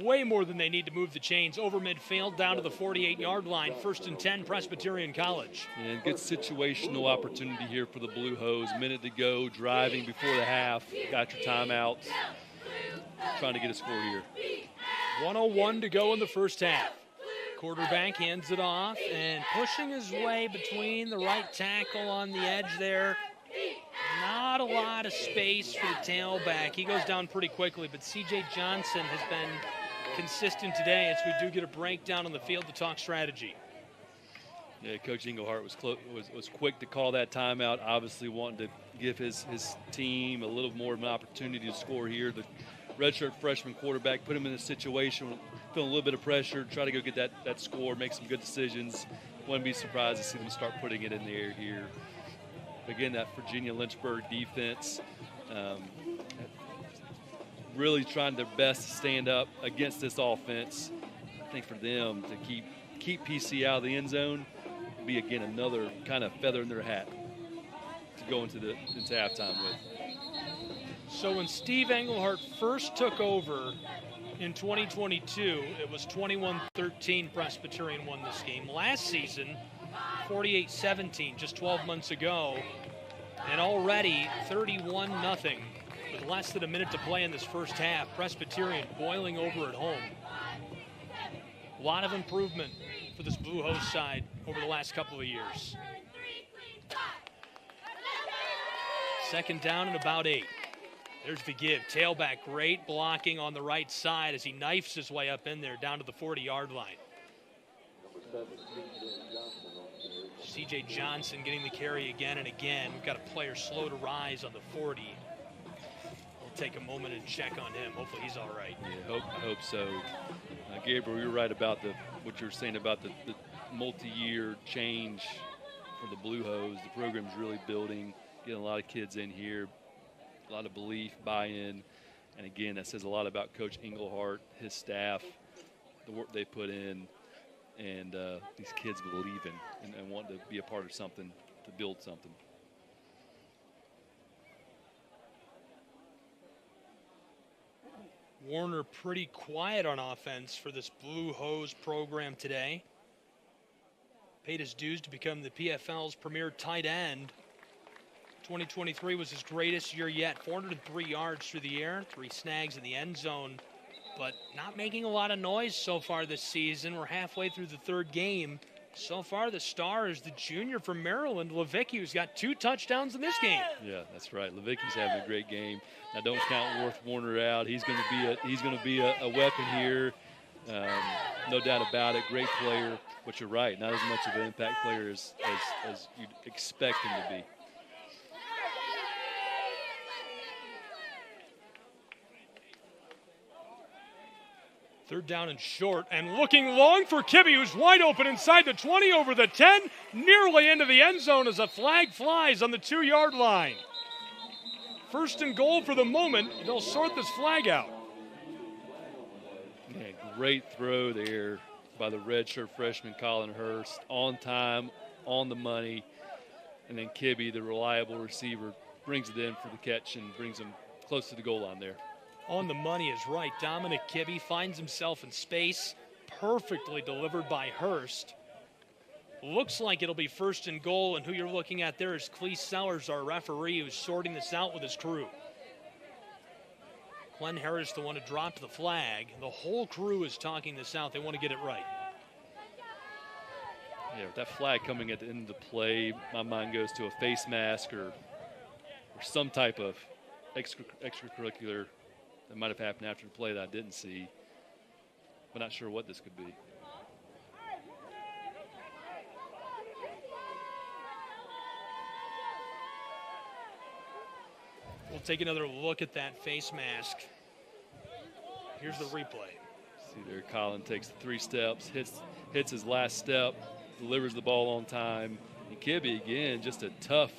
way more than they need to move the chains. Over midfield, down to the 48-yard line. 1st and 10, Presbyterian College. And good situational opportunity here for the Blue Hose. Minute to go, driving before the half. Got your timeout. Trying to get a score here. 1:01 to go in the first half. Quarterback hands it off and pushing his way between the right tackle on the edge there. Not a lot of space for the tailback. He goes down pretty quickly, but C.J. Johnson has been consistent today as we do get a breakdown on the field to talk strategy. Yeah, Coach Englehart was quick to call that timeout, obviously wanting to give his team a little more of an opportunity to score here. The redshirt freshman quarterback put him in a situation, feeling a little bit of pressure, try to go get that score, make some good decisions. Wouldn't be surprised to see them start putting it in the air here. Again, that Virginia Lynchburg defense really trying their best to stand up against this offense. I think for them to keep PC out of the end zone will be, again, another kind of feather in their hat to go into halftime with. So when Steve Englehart first took over in 2022, it was 21-13 Presbyterian won this game. Last season, 48-17, just 12 months ago, and already 31-0 with less than a minute to play in this first half. Presbyterian boiling over at home. A lot of improvement for this Blue Hose side over the last couple of years. 2nd down and about 8. There's the give. Tailback, great blocking on the right side as he knifes his way up in there down to the 40-yard line. C.J. Johnson getting the carry again and again. We've got a player slow to rise on the 40. We'll take a moment and check on him. Hopefully he's all right. Yeah, I hope so. Gabriel, you're right about what you're saying about the multi-year change for the Blue Hose. The program's really building, getting a lot of kids in here, a lot of belief, buy-in. And again, that says a lot about Coach Englehart, his staff, the work they put in. And these kids believing and want to be a part of something, to build something. Warner pretty quiet on offense for this Blue Hose program today. Paid his dues to become the PFL's premier tight end. 2023 was his greatest year yet. 403 yards through the air, 3 snags in the end zone. But not making a lot of noise so far this season. We're halfway through the 3rd game. So far, the star is the junior from Maryland, Levicki, who's got 2 touchdowns in this game. Yeah, that's right. Levicki's having a great game. Now, don't count Worth Warner out. He's going to be a weapon here, no doubt about it. Great player, but you're right. Not as much of an impact player as you'd expect him to be. Third down and short, and looking long for Kibbe, who's wide open inside the 20, over the 10, nearly into the end zone as a flag flies on the 2-yard line. 1st and goal for the moment. They'll sort this flag out. Yeah, great throw there by the redshirt freshman Colin Hurst. On time, on the money. And then Kibbe, the reliable receiver, brings it in for the catch and brings him close to the goal line there. On the money is right. Dominic Kibbe finds himself in space, perfectly delivered by Hurst. Looks like it'll be 1st and goal, and who you're looking at there is Clee Sellers, our referee, who's sorting this out with his crew. Glenn Harris, the one who dropped the flag. The whole crew is talking this out. They want to get it right. Yeah, with that flag coming at the end of the play, my mind goes to a face mask or some type of extracurricular that might have happened after the play that I didn't see. But not sure what this could be. We'll take another look at that face mask. Here's the replay. See there, Colin takes 3 steps, hits his last step, delivers the ball on time. And Kibbe, again, just a tough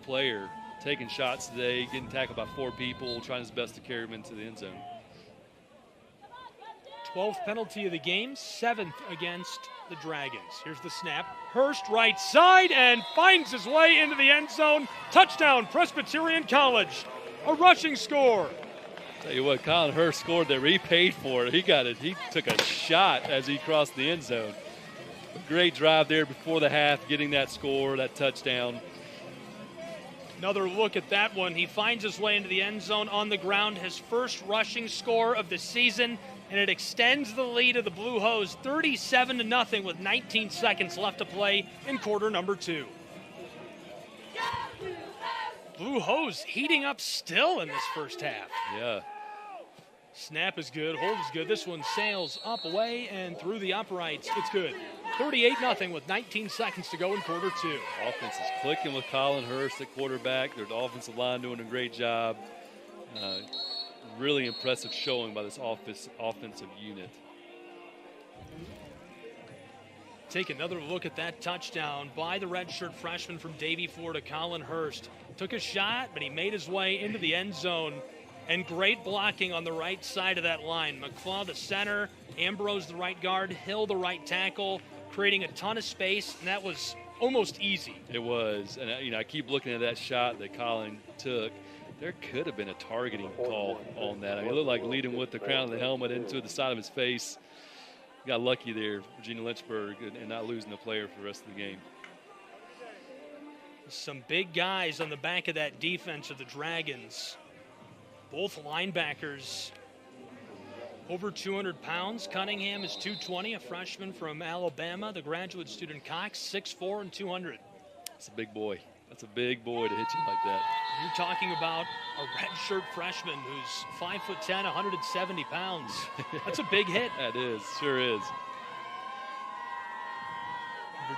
player, taking shots today, getting tackled by 4 people, trying his best to carry him into the end zone. 12th penalty of the game, 7th against the Dragons. Here's the snap. Hurst right side and finds his way into the end zone. Touchdown, Presbyterian College. A rushing score. Tell you what, Colin Hurst scored there. He paid for it. He got it. He took a shot as he crossed the end zone. A great drive there before the half, getting that score, that touchdown. Another look at that one. He finds his way into the end zone on the ground, his first rushing score of the season, and it extends the lead of the Blue Hose 37-0 with 19 seconds left to play in quarter number 2. Blue Hose heating up still in this first half. Yeah. Snap is good, hold is good. This one sails up, away, and through the uprights. It's good. 38-0 with 19 seconds to go in quarter 2. Offense is clicking with Colin Hurst at quarterback. Their offensive line doing a great job. Really impressive showing by this offensive unit. Take another look at that touchdown by the redshirt freshman from Davie, Florida, Colin Hurst. Took a shot, but he made his way into the end zone. And great blocking on the right side of that line. McClaw, the center, Ambrose, the right guard, Hill, the right tackle, creating a ton of space, and that was almost easy. It was, and I keep looking at that shot that Colin took. There could have been a targeting call on that. I mean, it looked like leading with the crown of the helmet into the side of his face. Got lucky there, Virginia Lynchburg, and not losing a player for the rest of the game. Some big guys on the back of that defense of the Dragons. Both linebackers over 200 pounds. Cunningham is 220, a freshman from Alabama. The graduate student Cox, 6'4" and 200. That's a big boy. That's a big boy to hit you like that. You're talking about a redshirt freshman who's 5'10", 170 pounds. That's a big hit. That is, sure is.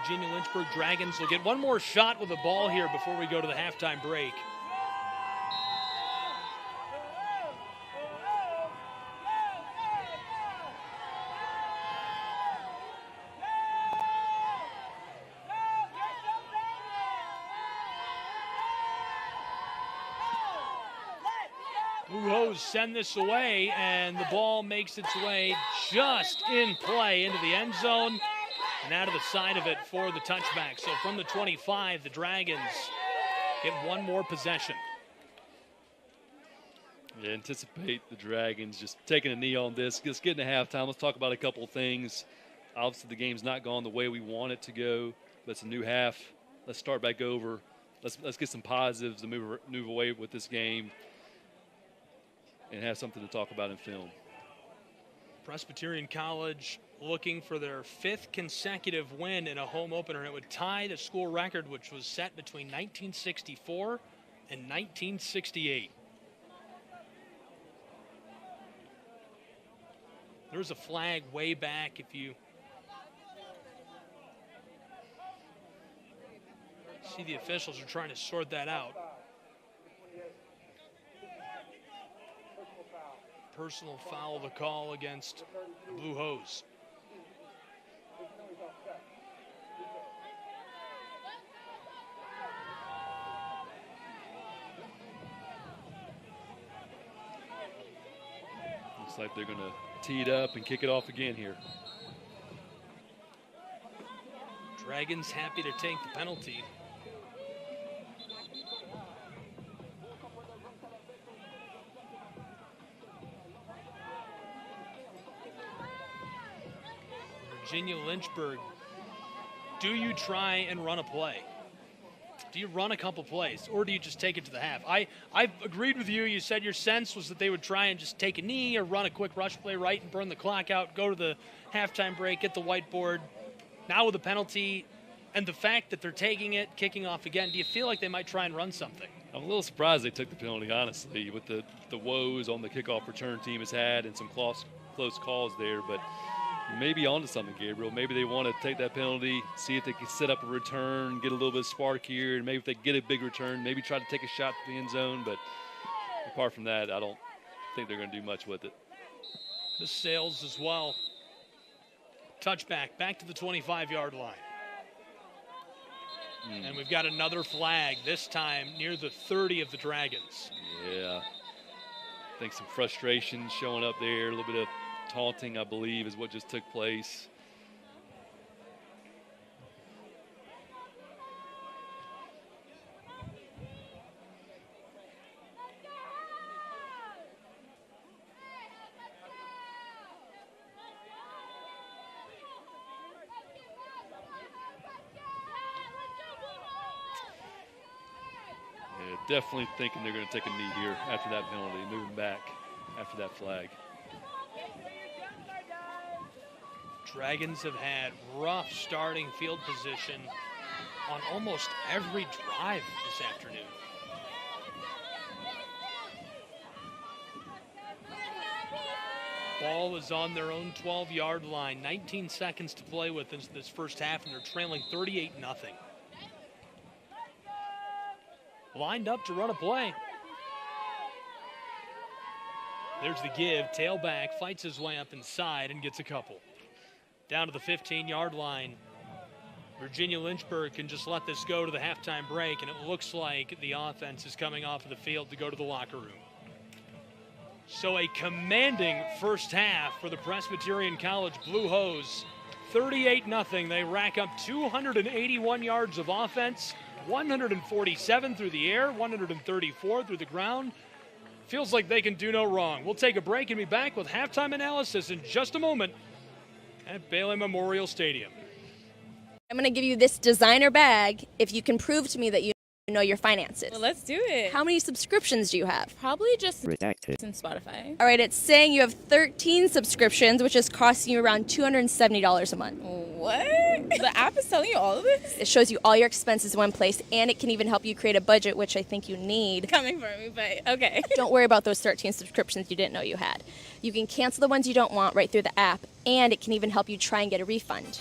Virginia Lynchburg Dragons will get one more shot with the ball here before we go to the halftime break. Blue Hose send this away, and the ball makes its way just in play into the end zone and out of the side of it for the touchback. So from the 25, the Dragons get one more possession. Yeah, anticipate the Dragons just taking a knee on this. Just getting to halftime. Let's talk about a couple of things. Obviously, the game's not gone the way we want it to go, but it's a new half. Let's start back over. Let's get some positives to move away with this game and have something to talk about in film. Presbyterian College looking for their 5th consecutive win in a home opener. It would tie the school record, which was set between 1964 and 1968. There's a flag way back if you see the officials are trying to sort that out. Personal foul, the call against Blue Hose. Looks like they're going to tee it up and kick it off again here. Dragons happy to take the penalty. Virginia Lynchburg, do you try and run a play? Do you run a couple plays, or do you just take it to the half? I agreed with you. You said your sense was that they would try and just take a knee or run a quick rush play right and burn the clock out, go to the halftime break, get the whiteboard. Now with the penalty and the fact that they're taking it, kicking off again, do you feel like they might try and run something? I'm a little surprised they took the penalty, honestly, with the woes on the kickoff return team has had and some close calls there, but maybe onto something, Gabriel. Maybe they want to take that penalty, see if they can set up a return, get a little bit of spark here, and maybe if they get a big return, maybe try to take a shot to the end zone. But apart from that, I don't think they're going to do much with it. The Sails as well. Touchback, back to the 25-yard line. And we've got another flag, this time near the 30 of the Dragons. Yeah. I think some frustration showing up there, a little bit of taunting, I believe, is what just took place. Definitely thinking they're going to take a knee here after that penalty, moving back after that flag. Dragons have had rough starting field position on almost every drive this afternoon. Ball is on their own 12-yard line. 19 seconds to play with in this first half, and they're trailing 38-0. Lined up to run a play. There's the give. Tailback fights his way up inside and gets a couple. Down to the 15-yard line. Virginia Lynchburg can just let this go to the halftime break, and it looks like the offense is coming off of the field to go to the locker room. So a commanding first half for the Presbyterian College Blue Hose. 38-0. They rack up 281 yards of offense. 147 through the air, 134 through the ground. Feels like they can do no wrong. We'll take a break and be back with halftime analysis in just a moment at Bailey Memorial Stadium. I'm going to give you this designer bag if you can prove to me that you know your finances. Well, let's do it. How many subscriptions do you have? Probably just redacted in Spotify. All right, it's saying you have 13 subscriptions, which is costing you around $270 a month. What? The app is telling you all of this? It shows you all your expenses in one place, and it can even help you create a budget, which I think you need. Coming for me, but okay. Don't worry about those 13 subscriptions you didn't know you had. You can cancel the ones you don't want right through the app, and it can even help you try and get a refund.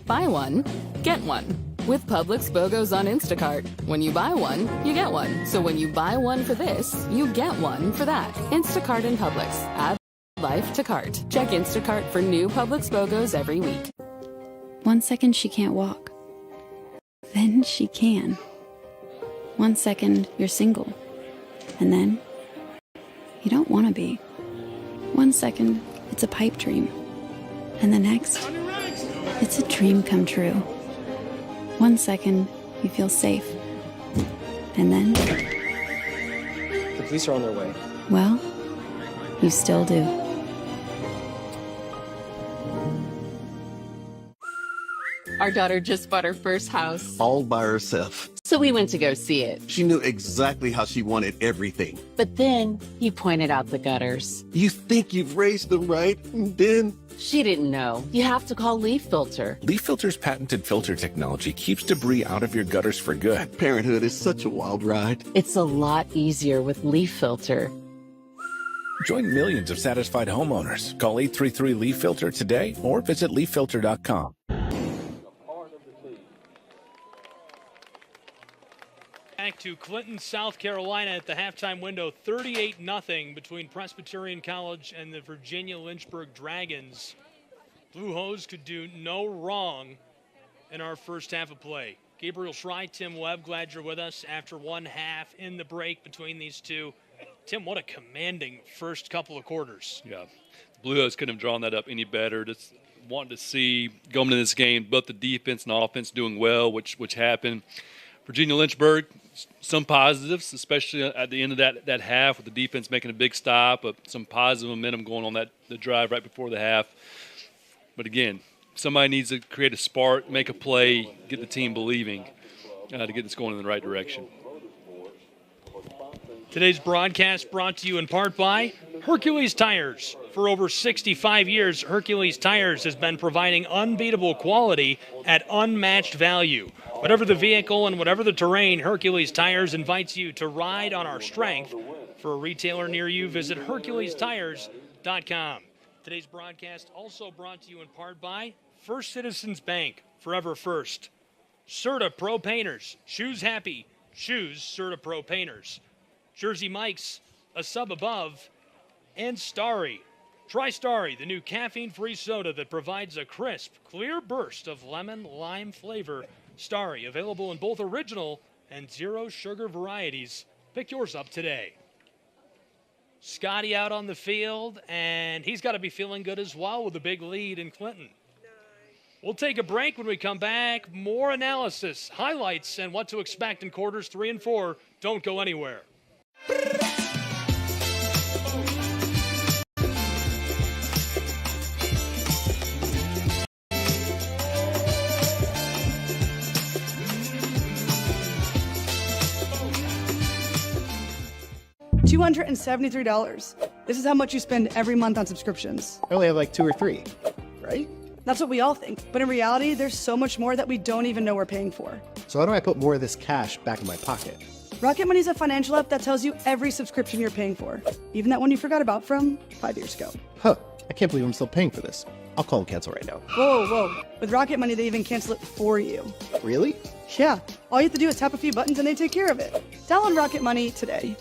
Buy one, get one. With Publix BOGOs on Instacart. When you buy one, you get one. So when you buy one for this, you get one for that. Instacart and Publix. Add life to cart. Check Instacart for new Publix BOGOs every week. 1 second she can't walk. Then she can. 1 second you're single. And then you don't want to be. 1 second it's a pipe dream. And the next, it's a dream come true. 1 second, you feel safe. And then, the police are on their way. well, you still do. Our daughter just bought her first house. All by herself. So we went to go see it. She knew exactly how she wanted everything. But then he pointed out the gutters. You think you've raised them right, and then... She didn't know. You have to call Leaf Filter. Leaf Filter's patented filter technology keeps debris out of your gutters for good. Parenthood is such a wild ride. It's a lot easier with Leaf Filter. Join millions of satisfied homeowners. Call 833-LEAF-FILTER today or visit leaffilter.com. Back to Clinton, South Carolina at the halftime window, 38-0 between Presbyterian College and the Virginia Lynchburg Dragons. Blue Hose could do no wrong in our first half of play. Gabriel Schrei, Tim Webb, glad you're with us after one half in the break between these two. Tim, what a commanding first couple of quarters. Yeah, the Blue Hose couldn't have drawn that up any better. Just wanting to see, going into this game, both the defense and offense doing well, which happened. Virginia Lynchburg, some positives, especially at the end of that half with the defense making a big stop, but some positive momentum going on the drive right before the half. But again, somebody needs to create a spark, make a play, get the team believing to get this going in the right direction. Today's broadcast brought to you in part by Hercules Tires. For over 65 years, Hercules Tires has been providing unbeatable quality at unmatched value. Whatever the vehicle and whatever the terrain, Hercules Tires invites you to ride on our strength For a retailer near you, visit HerculesTires.com. Today's broadcast also brought to you in part by First Citizens Bank, Forever First. Serta Pro Painters, shoes happy, choose Serta Pro Painters. Jersey Mike's, a sub above, and Starry. Try Starry, the new caffeine-free soda that provides a crisp, clear burst of lemon-lime flavor. Starry, available in both original and zero-sugar varieties. Pick yours up today. Scotty out on the field, and he's got to be feeling good as well with a big lead in Clinton. We'll take a break. When we come back, more analysis, highlights, and what to expect in quarters 3 and 4. Don't go anywhere. $273. This is how much you spend every month on subscriptions. I only have like 2 or 3, right? That's what we all think. But in reality, there's so much more that we don't even know we're paying for. So how do I put more of this cash back in my pocket? Rocket Money is a financial app that tells you every subscription you're paying for, even that one you forgot about from 5 years ago. Huh, I can't believe I'm still paying for this. I'll call and cancel right now. Whoa, whoa. With Rocket Money, they even cancel it for you. Really? Yeah. All you have to do is tap a few buttons and they take care of it. Download Rocket Money today.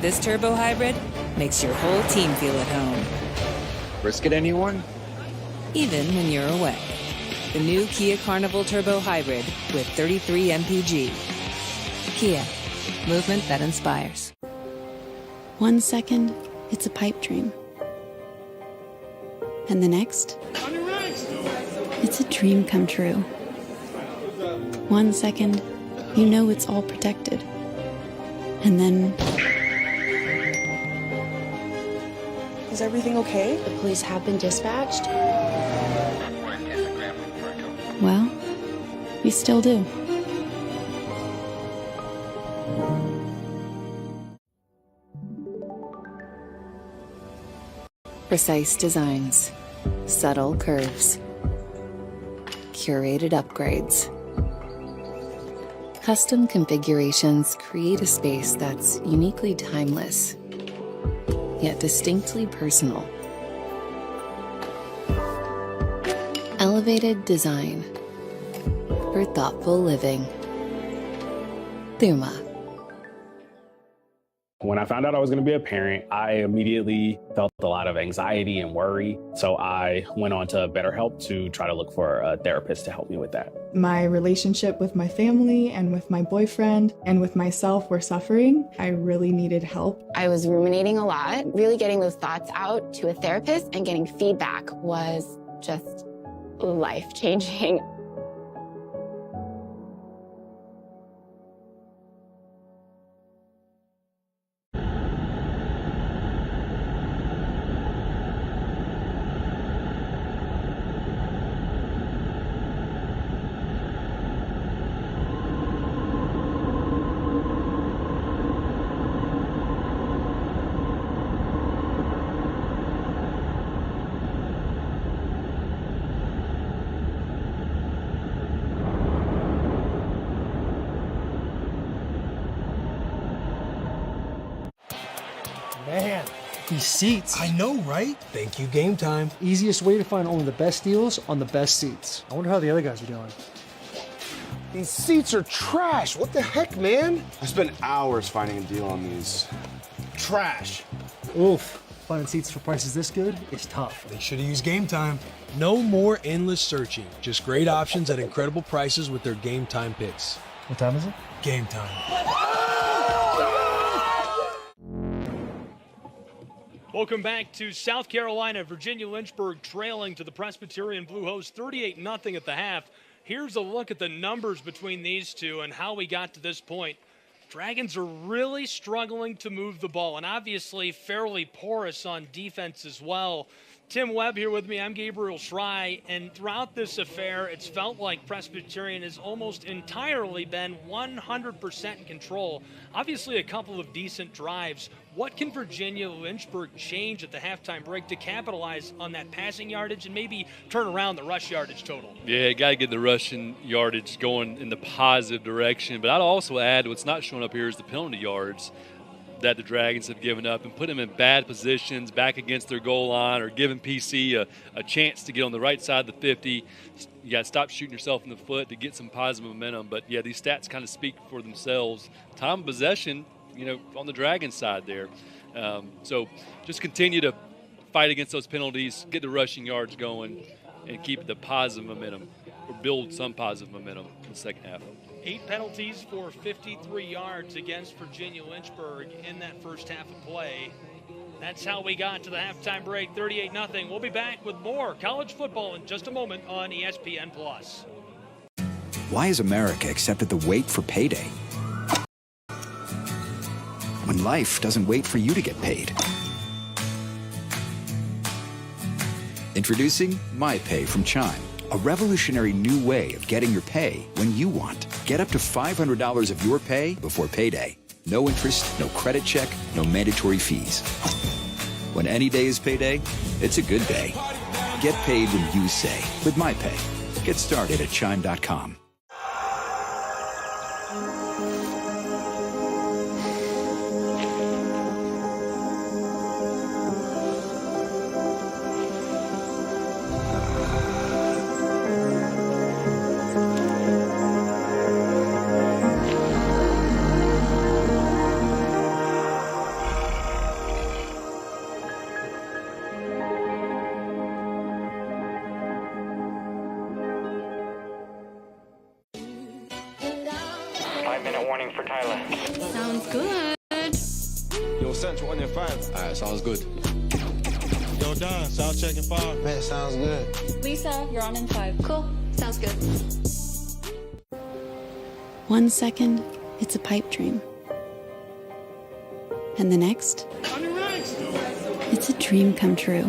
This turbo hybrid makes your whole team feel at home, Risk it, anyone? even when you're away. The new Kia Carnival Turbo Hybrid with 33 mpg. Kia, movement that inspires. 1 second, it's a pipe dream. And the next, it's a dream come true. 1 second, you know it's all protected. And then... Is everything okay? The police have been dispatched. well, you still do. Precise designs, subtle curves, curated upgrades. Custom configurations create a space that's uniquely timeless, yet distinctly personal. Elevated design for thoughtful living. Thuma. When I found out I was going to be a parent, I immediately felt a lot of anxiety and worry. So I went on to BetterHelp to try to look for a therapist to help me with that. My relationship with my family and with my boyfriend and with myself were suffering. I really needed help. I was ruminating a lot. Really getting those thoughts out to a therapist and getting feedback was just life-changing. Man, these seats. I know, right? Thank you, Game Time. Easiest way to find only the best deals on the best seats. I wonder how the other guys are doing. These seats are trash. What the heck, man? I spent hours finding a deal on these. Trash. Oof. Finding seats for prices this good is tough. They should have used Game Time. No more endless searching. Just great options at incredible prices with their Game Time picks. What time is it? Game Time. Welcome back to South Carolina. Virginia Lynchburg trailing to the Presbyterian Blue Hose 38-0 at the half. Here's a look at the numbers between these two and how we got to this point. Dragons are really struggling to move the ball and obviously fairly porous on defense as well. Tim Webb here with me. I'm Gabriel Schrei, and throughout this affair, it's felt like Presbyterian has almost entirely been 100% in control. Obviously, a couple of decent drives. What can Virginia Lynchburg change at the halftime break to capitalize on that passing yardage and maybe turn around the rush yardage total? Yeah, got to get the rushing yardage going in the positive direction. But I'd also add what's not showing up here is the penalty yards. that the Dragons have given up and put them in bad positions back against their goal line or giving PC a chance to get on the right side of the 50. You got to stop shooting yourself in the foot to get some positive momentum. But, yeah, these stats kind of speak for themselves. Time of possession, on the Dragons side there. So just continue to fight against those penalties, get the rushing yards going, and keep the positive momentum or build some positive momentum in the second half. 8 penalties for 53 yards against Virginia Lynchburg in that first half of play. That's how we got to the halftime break, 38-0. We'll be back with more college football in just a moment on ESPN+. Why has America accepted the wait for payday? When life doesn't wait for you to get paid. Introducing MyPay from Chime, a revolutionary new way of getting your pay when you want. Get up to $500 of your pay before payday. No interest, no credit check, no mandatory fees. When any day is payday, it's a good day. Get paid when you say with MyPay. Get started at Chime.com. Sounds good. Yo, Don, sound checking 5. Man, sounds good. Lisa, you're on in 5. Cool. Sounds good. 1 second, it's a pipe dream. And the next, it's a dream come true.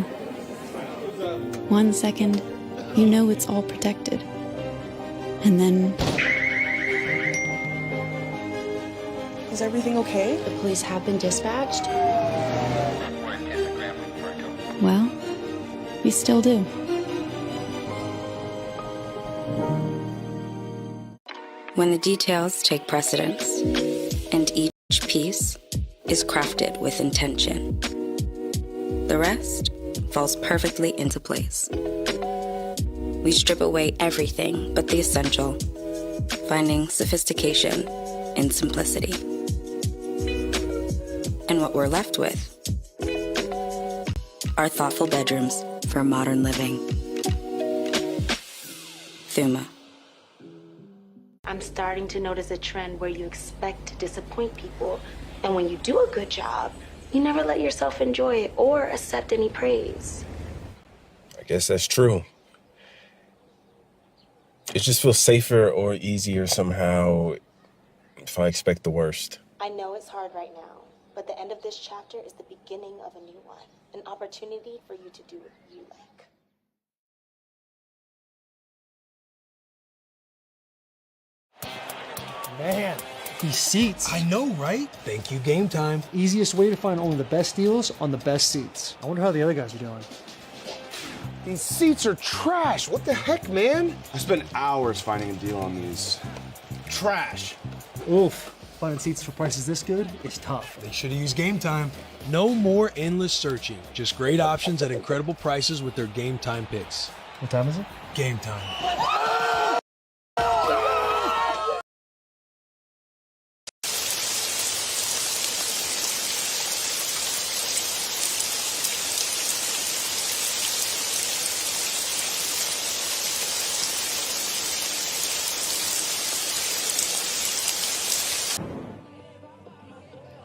1 second, you know it's all protected. And then... Is everything okay? The police have been dispatched. Well, you still do. When the details take precedence, and each piece is crafted with intention, the rest falls perfectly into place. We strip away everything but the essential, finding sophistication in simplicity. And what we're left with are thoughtful bedrooms for modern living. Thuma. I'm starting to notice a trend where you expect to disappoint people, and when you do a good job, you never let yourself enjoy it or accept any praise. I guess that's true. It just feels safer or easier somehow if I expect the worst. I know it's hard right now, but the end of this chapter is the beginning of a new one. An opportunity for you to do what you like. Man, these seats. I know, right? Thank you, Game Time. Easiest way to find only the best deals on the best seats. I wonder how the other guys are doing. These seats are trash. What the heck, man? I spent hours finding a deal on these. Trash. Oof. Finding seats for prices this good is tough. They should have used Game Time. No more endless searching. Just great options at incredible prices with their Game Time picks. What time is it? Game Time.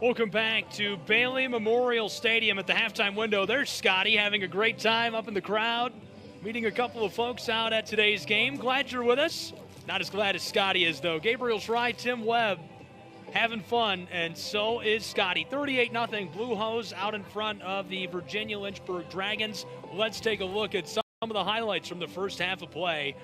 Welcome back to Bailey Memorial Stadium at the halftime window. There's Scotty having a great time up in the crowd, meeting a couple of folks out at today's game. Glad you're with us. Not as glad as Scotty is, though. Gabriel Schrei, Tim Webb having fun, and so is Scotty. 38-0 Blue Hose out in front of the Virginia Lynchburg Dragons. Let's take a look at some of the highlights from the first half of play.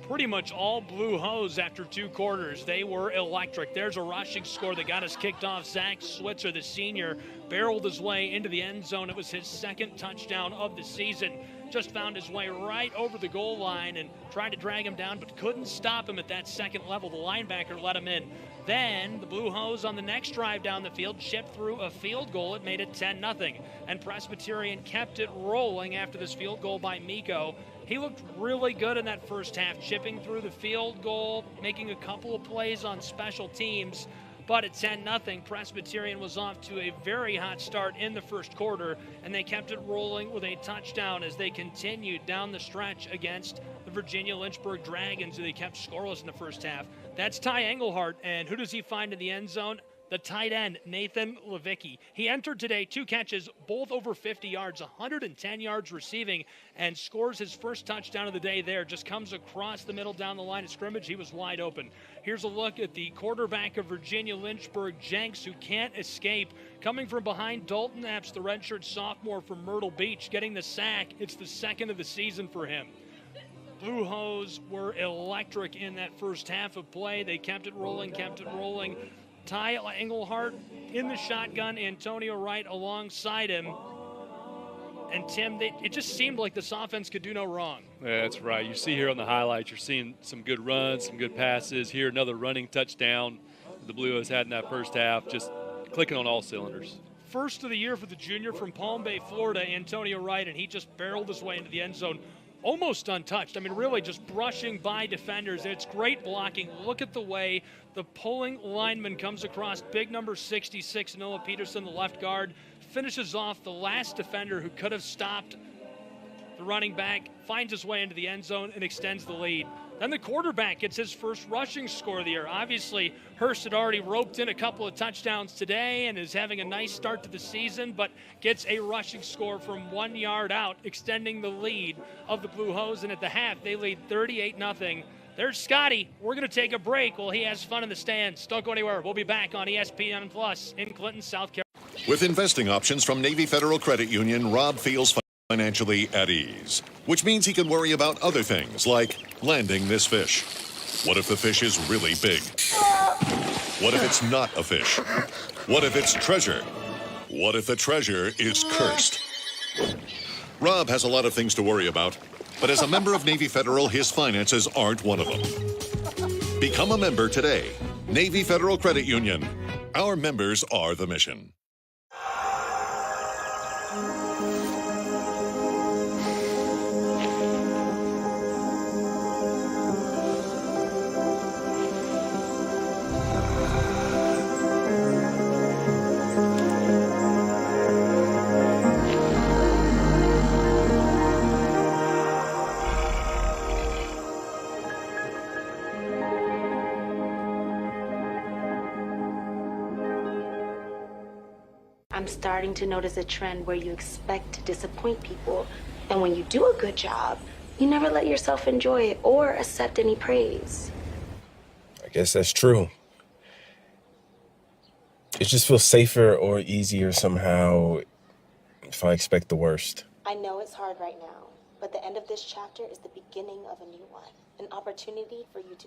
Pretty much all Blue Hose after 2 quarters. They were electric. There's a rushing score that got us kicked off. Zach Switzer, the senior, barreled his way into the end zone. It was his second touchdown of the season. just found his way right over the goal line and tried to drag him down, but couldn't stop him at that second level. The linebacker let him in. Then the Blue Hose on the next drive down the field chipped through a field goal. It made it 10-0. And Presbyterian kept it rolling after this field goal by Miko. He looked really good in that first half, chipping through the field goal, making a couple of plays on special teams. But at 10-0, Presbyterian was off to a very hot start in the first quarter, and they kept it rolling with a touchdown as they continued down the stretch against the Virginia Lynchburg Dragons, who they kept scoreless in the first half. That's Ty Engelhardt, and who does he find in the end zone? The tight end, Nathan Levicki. He entered today 2 catches, both over 50 yards, 110 yards receiving, and scores his first touchdown of the day there. Just comes across the middle down the line of scrimmage. He was wide open. Here's a look at the quarterback of Virginia Lynchburg, Jenks, who can't escape. Coming from behind Dalton Epps, the redshirt sophomore from Myrtle Beach, getting the sack. It's the second of the season for him. Blue Hose were electric in that first half of play. They kept it rolling. Ty Engelhardt in the shotgun, Antonio Wright alongside him. And Tim, it just seemed like this offense could do no wrong. Yeah, that's right. You see here on the highlights, you're seeing some good runs, some good passes. Here, another running touchdown the Blue Hose had in that first half, just clicking on all cylinders. First of the year for the junior from Palm Bay, Florida, Antonio Wright, and he just barreled his way into the end zone. Almost untouched. I mean, really just brushing by defenders. It's great blocking. Look at the way the pulling lineman comes across. Big number 66, Noah Peterson, the left guard, finishes off the last defender who could have stopped the running back, finds his way into the end zone and extends the lead. Then the quarterback gets his first rushing score of the year. Obviously, Hurst had already roped in a couple of touchdowns today and is having a nice start to the season, but gets a rushing score from 1 yard out, extending the lead of the Blue Hose. And at the half, they lead 38-0. There's Scotty. We're going to take a break while he has fun in the stands. Don't go anywhere. We'll be back on ESPN Plus in Clinton, South Carolina. With investing options from Navy Federal Credit Union, Rob feels financially at ease, which means he can worry about other things like landing this fish. What if the fish is really big? What if it's not a fish? What if it's treasure? What if the treasure is cursed? Rob has a lot of things to worry about, but as a member of Navy Federal, his finances aren't one of them. Become a member today. Navy Federal Credit Union. Our members are the mission. I'm starting to notice a trend where you expect to disappoint people, and when you do a good job, you never let yourself enjoy it or accept any praise. I guess that's true. It just feels safer or easier somehow if I expect the worst. I know it's hard right now, but the end of this chapter is the beginning of a new one. An opportunity for you to